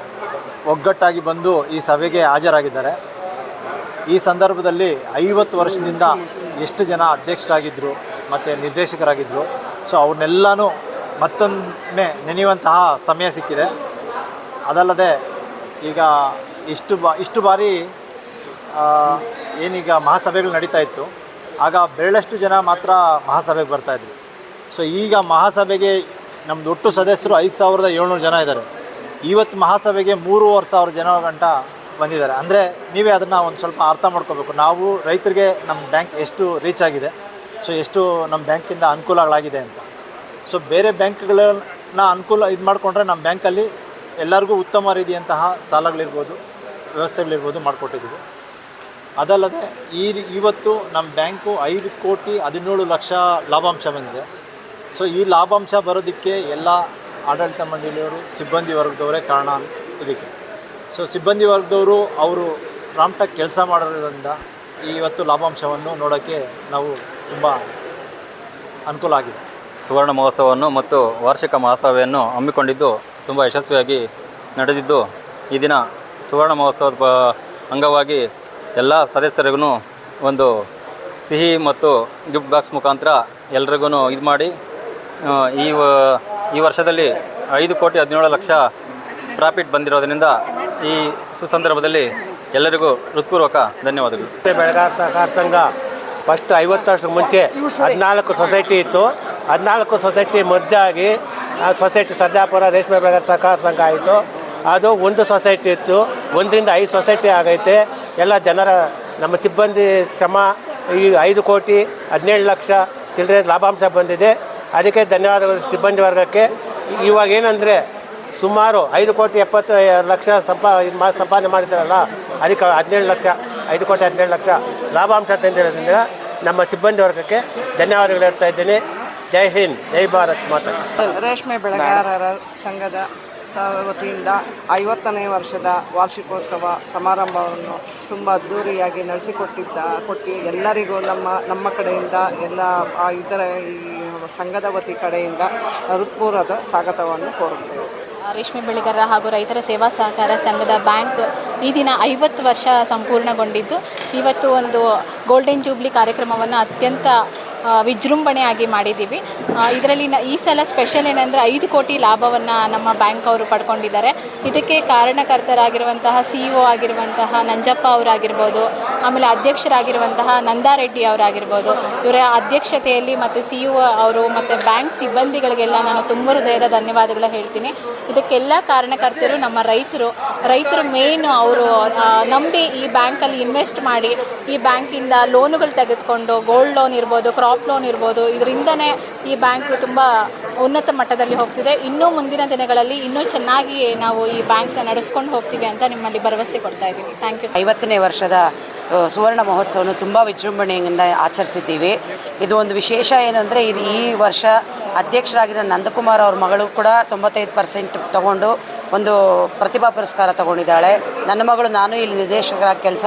ಒಗ್ಗಟ್ಟಾಗಿ ಬಂದು ಈ ಸಭೆಗೆ ಹಾಜರಾಗಿದ್ದಾರೆ. ಈ ಸಂದರ್ಭದಲ್ಲಿ 50 ವರ್ಷದಿಂದ ಎಷ್ಟು ಜನ ಅಧ್ಯಕ್ಷರಾಗಿದ್ದರು ಮತ್ತು ನಿರ್ದೇಶಕರಾಗಿದ್ದರು, ಸೊ ಅವ್ರನ್ನೆಲ್ಲನೂ ಮತ್ತೊಮ್ಮೆ ನೆನೆಯುವಂತಹ ಸಮಯ ಸಿಕ್ಕಿದೆ. ಅದಲ್ಲದೆ ಈಗ ಇಷ್ಟು ಬಾರಿ ಏನೀಗ ಮಹಾಸಭೆಗಳು ನಡೀತಾ ಇತ್ತು, ಆಗ ಬೆರಳಷ್ಟು ಜನ ಮಾತ್ರ ಮಹಾಸಭೆಗೆ ಬರ್ತಾಯಿದ್ರು. ಸೊ ಈಗ ಮಹಾಸಭೆಗೆ ನಮ್ಮದು ಒಟ್ಟು ಸದಸ್ಯರು 5,700 ಜನ ಇದ್ದಾರೆ. ಇವತ್ತು ಮಹಾಸಭೆಗೆ 3,500 ಜನ ಗಂಟ ಬಂದಿದ್ದಾರೆ. ಅಂದರೆ ನೀವೇ ಅದನ್ನು ಒಂದು ಸ್ವಲ್ಪ ಅರ್ಥ ಮಾಡ್ಕೋಬೇಕು. ನಾವು ರೈತರಿಗೆ ನಮ್ಮ ಬ್ಯಾಂಕ್ ಎಷ್ಟು ರೀಚ್ ಆಗಿದೆ, ಸೊ ಎಷ್ಟು ನಮ್ಮ ಬ್ಯಾಂಕಿಂದ ಅನುಕೂಲಗಳಾಗಿದೆ ಅಂತ. ಸೊ ಬೇರೆ ಬ್ಯಾಂಕ್ಗಳನ್ನ ಅನುಕೂಲ ಇದು ಮಾಡಿಕೊಂಡ್ರೆ ನಮ್ಮ ಬ್ಯಾಂಕಲ್ಲಿ ಎಲ್ಲರಿಗೂ ಉತ್ತಮ ರೀತಿಯಂತಹ ಸಾಲಗಳಿರ್ಬೋದು, ವ್ಯವಸ್ಥೆಗಳಿರ್ಬೋದು ಮಾಡಿಕೊಟ್ಟಿದ್ದೀವಿ. ಅದಲ್ಲದೆ ಇವತ್ತು ನಮ್ಮ ಬ್ಯಾಂಕು 5,17,00,000 ಲಾಭಾಂಶ ಬಂದಿದೆ. ಸೊ ಈ ಲಾಭಾಂಶ ಬರೋದಕ್ಕೆ ಎಲ್ಲ ಆಡಳಿತ ಮಂಡಳಿಯವರು, ಸಿಬ್ಬಂದಿ ವರ್ಗದವರೇ ಕಾರಣ ಇದಕ್ಕೆ. ಸೊ ಸಿಬ್ಬಂದಿ ವರ್ಗದವರು ಅವರು ಪ್ರಾಂಪ್ಟಾಗಿ ಕೆಲಸ ಮಾಡೋದ್ರಿಂದ ಇವತ್ತು ಲಾಭಾಂಶವನ್ನು ನೋಡೋಕ್ಕೆ ನಾವು ತುಂಬ ಅನುಕೂಲ ಆಗಿದೆ. ಸುವರ್ಣ ಮಹೋತ್ಸವವನ್ನು ಮತ್ತು ವಾರ್ಷಿಕ ಮಹಾಸಭೆಯನ್ನು ಹಮ್ಮಿಕೊಂಡಿದ್ದು ತುಂಬ ಯಶಸ್ವಿಯಾಗಿ ನಡೆದಿದ್ದು, ಈ ದಿನ ಸುವರ್ಣ ಮಹೋತ್ಸವದ ಅಂಗವಾಗಿ ಎಲ್ಲ ಸದಸ್ಯರಿಗೂ ಒಂದು ಸಿಹಿ ಮತ್ತು ಗಿಫ್ಟ್ ಬಾಕ್ಸ್ ಮುಖಾಂತರ ಎಲ್ರಿಗೂ ಇದು ಮಾಡಿ ಈ ವರ್ಷದಲ್ಲಿ 5,17,00,000 ಪ್ರಾಫಿಟ್ ಬಂದಿರೋದ್ರಿಂದ ಈ ಸುಸಂದರ್ಭದಲ್ಲಿ ಎಲ್ಲರಿಗೂ ಹೃತ್ಪೂರ್ವಕ ಧನ್ಯವಾದಗಳು. ಬೆಳೆಗಾರ ಸಹಕಾರ ಸಂಘ ಫಸ್ಟ್ 50 ವರ್ಷದ ಮುಂಚೆ 14 ಸೊಸೈಟಿ ಇತ್ತು. 14 ಸೊಸೈಟಿ ಮರ್ಜ್ ಆಗಿ ಆ ಸೊಸೈಟಿ ಸರ್ಜಾಪುರ ರೇಷ್ಮೆ ಬೆಳೆಗಾರ ಸಹಕಾರ ಸಂಘ ಆಯಿತು. ಅದು ಒಂದು ಸೊಸೈಟಿ ಇತ್ತು, 1ರಿಂದ 5 ಸೊಸೈಟಿ ಆಗೈತೆ. ಎಲ್ಲ ಜನರ ನಮ್ಮ ಸಿಬ್ಬಂದಿ ಶ್ರಮ ಈ 5 ಕೋಟಿ 17 ಲಕ್ಷ ಚಿಲ್ಲರೆ ಲಾಭಾಂಶ ಬಂದಿದೆ. ಅದಕ್ಕೆ ಧನ್ಯವಾದಗಳು ಸಿಬ್ಬಂದಿ ವರ್ಗಕ್ಕೆ. ಇವಾಗ ಏನಂದರೆ ಸುಮಾರು 5 ಕೋಟಿ 70 ಲಕ್ಷ ಸಂಪಾದನೆ ಮಾಡಿದ್ದಾರಲ್ಲ, ಅದಕ್ಕೆ 17 ಲಕ್ಷ 5 ಕೋಟಿ 17 ಲಕ್ಷ ಲಾಭಾಂಶ ತಂದಿರೋದ್ರಿಂದ ನಮ್ಮ ಸಿಬ್ಬಂದಿ ವರ್ಗಕ್ಕೆ ಧನ್ಯವಾದಗಳು ಹೇಳ್ತಾ ಇದ್ದೀನಿ. ಜೈ ಹಿಂದ್, ಜೈ ಭಾರತ್ ಮಾತಾ. ರೇಷ್ಮೆ ಬೆಳೆಗಾರರ ಸಂಘದ ವತಿಯಿಂದ 50ನೇ ವರ್ಷದ ವಾರ್ಷಿಕೋತ್ಸವ ಸಮಾರಂಭವನ್ನು ತುಂಬ ಅದ್ಧೂರಿಯಾಗಿ ಕೊಟ್ಟು ಎಲ್ಲರಿಗೂ ನಮ್ಮ ಕಡೆಯಿಂದ ಎಲ್ಲ ಇದರ ಈ ಸಂಘದ ವತಿ ಕಡೆಯಿಂದ ಹೃತ್ಪೂರ್ವಕ ಸ್ವಾಗತವನ್ನು ಕೋರುತ್ತೇವೆ. ರೇಷ್ಮೆ ಬೆಳೆಗಾರರ ಹಾಗೂ ರೈತರ ಸೇವಾ ಸಹಕಾರ ಸಂಘದ ಬ್ಯಾಂಕ್ ಈ ದಿನ 50 ವರ್ಷ ಸಂಪೂರ್ಣಗೊಂಡಿದ್ದು, ಇವತ್ತು ಒಂದು ಗೋಲ್ಡನ್ ಜೂಬ್ಲಿ ಕಾರ್ಯಕ್ರಮವನ್ನು ಅತ್ಯಂತ ವಿಜೃಂಭಣೆಯಾಗಿ ಮಾಡಿದ್ದೀವಿ. ಇದರಲ್ಲಿ ಈ ಸಲ ಸ್ಪೆಷಲ್ ಏನಂದರೆ 5 ಕೋಟಿ ಲಾಭವನ್ನು ನಮ್ಮ ಬ್ಯಾಂಕ್ ಅವರು ಪಡ್ಕೊಂಡಿದ್ದಾರೆ. ಇದಕ್ಕೆ ಕಾರಣಕರ್ತರಾಗಿರುವಂತಹ CEO ಆಗಿರುವಂತಹ ನಂಜಪ್ಪ ಅವರಾಗಿರ್ಬೋದು, ಆಮೇಲೆ ಅಧ್ಯಕ್ಷರಾಗಿರುವಂತಹ ನಂದಾರೆಡ್ಡಿ ಅವರಾಗಿರ್ಬೋದು, ಇವರ ಅಧ್ಯಕ್ಷತೆಯಲ್ಲಿ ಮತ್ತು CEO ಅವರು ಮತ್ತು ಬ್ಯಾಂಕ್ ಸಿಬ್ಬಂದಿಗಳಿಗೆಲ್ಲ ನಾನು ತುಂಬ ಹೃದಯದ ಧನ್ಯವಾದಗಳು ಹೇಳ್ತೀನಿ. ಇದಕ್ಕೆಲ್ಲ ಕಾರಣಕರ್ತರು ನಮ್ಮ ರೈತರು ಮೇನ್ ಅವರು ನಂಬಿ ಈ ಬ್ಯಾಂಕಲ್ಲಿ ಇನ್ವೆಸ್ಟ್ ಮಾಡಿ ಈ ಬ್ಯಾಂಕಿಂದ ಲೋನುಗಳು ತೆಗೆದುಕೊಂಡು ಗೋಲ್ಡ್ ಲೋನ್ ಇರ್ಬೋದು, ಕ್ರಾಪ್ ಲೋನ್ ಇರ್ಬೋದು, ಇದರಿಂದನೇ ಈ ಬ್ಯಾಂಕು ತುಂಬ ಉನ್ನತ ಮಟ್ಟದಲ್ಲಿ ಹೋಗ್ತಿದೆ. ಇನ್ನೂ ಮುಂದಿನ ದಿನಗಳಲ್ಲಿ ಇನ್ನೂ ಚೆನ್ನಾಗಿ ನಾವು ಈ ಬ್ಯಾಂಕ್ನ ನಡೆಸ್ಕೊಂಡು ಹೋಗ್ತೀವಿ ಅಂತ ನಿಮ್ಮಲ್ಲಿ ಭರವಸೆ ಕೊಡ್ತಾ ಇದ್ದೀನಿ. Thank you. 50ನೇ ವರ್ಷದ ಸುವರ್ಣ ಮಹೋತ್ಸವವನ್ನು ತುಂಬ ವಿಜೃಂಭಣೆಯಿಂದ ಆಚರಿಸಿದ್ದೀವಿ. ಇದು ಒಂದು ವಿಶೇಷ ಏನಂದರೆ ಈ ವರ್ಷ ಅಧ್ಯಕ್ಷರಾಗಿರೋ ನಂದಕುಮಾರ್ ಅವ್ರ ಮಗಳು ಕೂಡ 95% ತಗೊಂಡು ಒಂದು ಪ್ರತಿಭಾ ಪುರಸ್ಕಾರ ತಗೊಂಡಿದ್ದಾಳೆ. ನನ್ನ ಮಗಳು, ನಾನು ಇಲ್ಲಿ ನಿರ್ದೇಶಕರಾಗಿ ಕೆಲಸ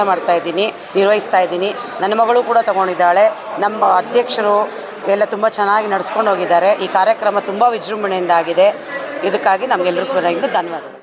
ನಿರ್ವಹಿಸ್ತಾ ಇದ್ದೀನಿ, ನನ್ನ ಮಗಳು ಕೂಡ ತಗೊಂಡಿದ್ದಾಳೆ. ನಮ್ಮ ಅಧ್ಯಕ್ಷರು ಎಲ್ಲ ತುಂಬ ಚೆನ್ನಾಗಿ ನಡೆಸ್ಕೊಂಡು ಹೋಗಿದ್ದಾರೆ. ಈ ಕಾರ್ಯಕ್ರಮ ತುಂಬ ವಿಜೃಂಭಣೆಯಿಂದ ಆಗಿದೆ. ಇದಕ್ಕಾಗಿ ನಮಗೆಲ್ಲರಿಗೂ ಧನ್ಯವಾದಗಳು.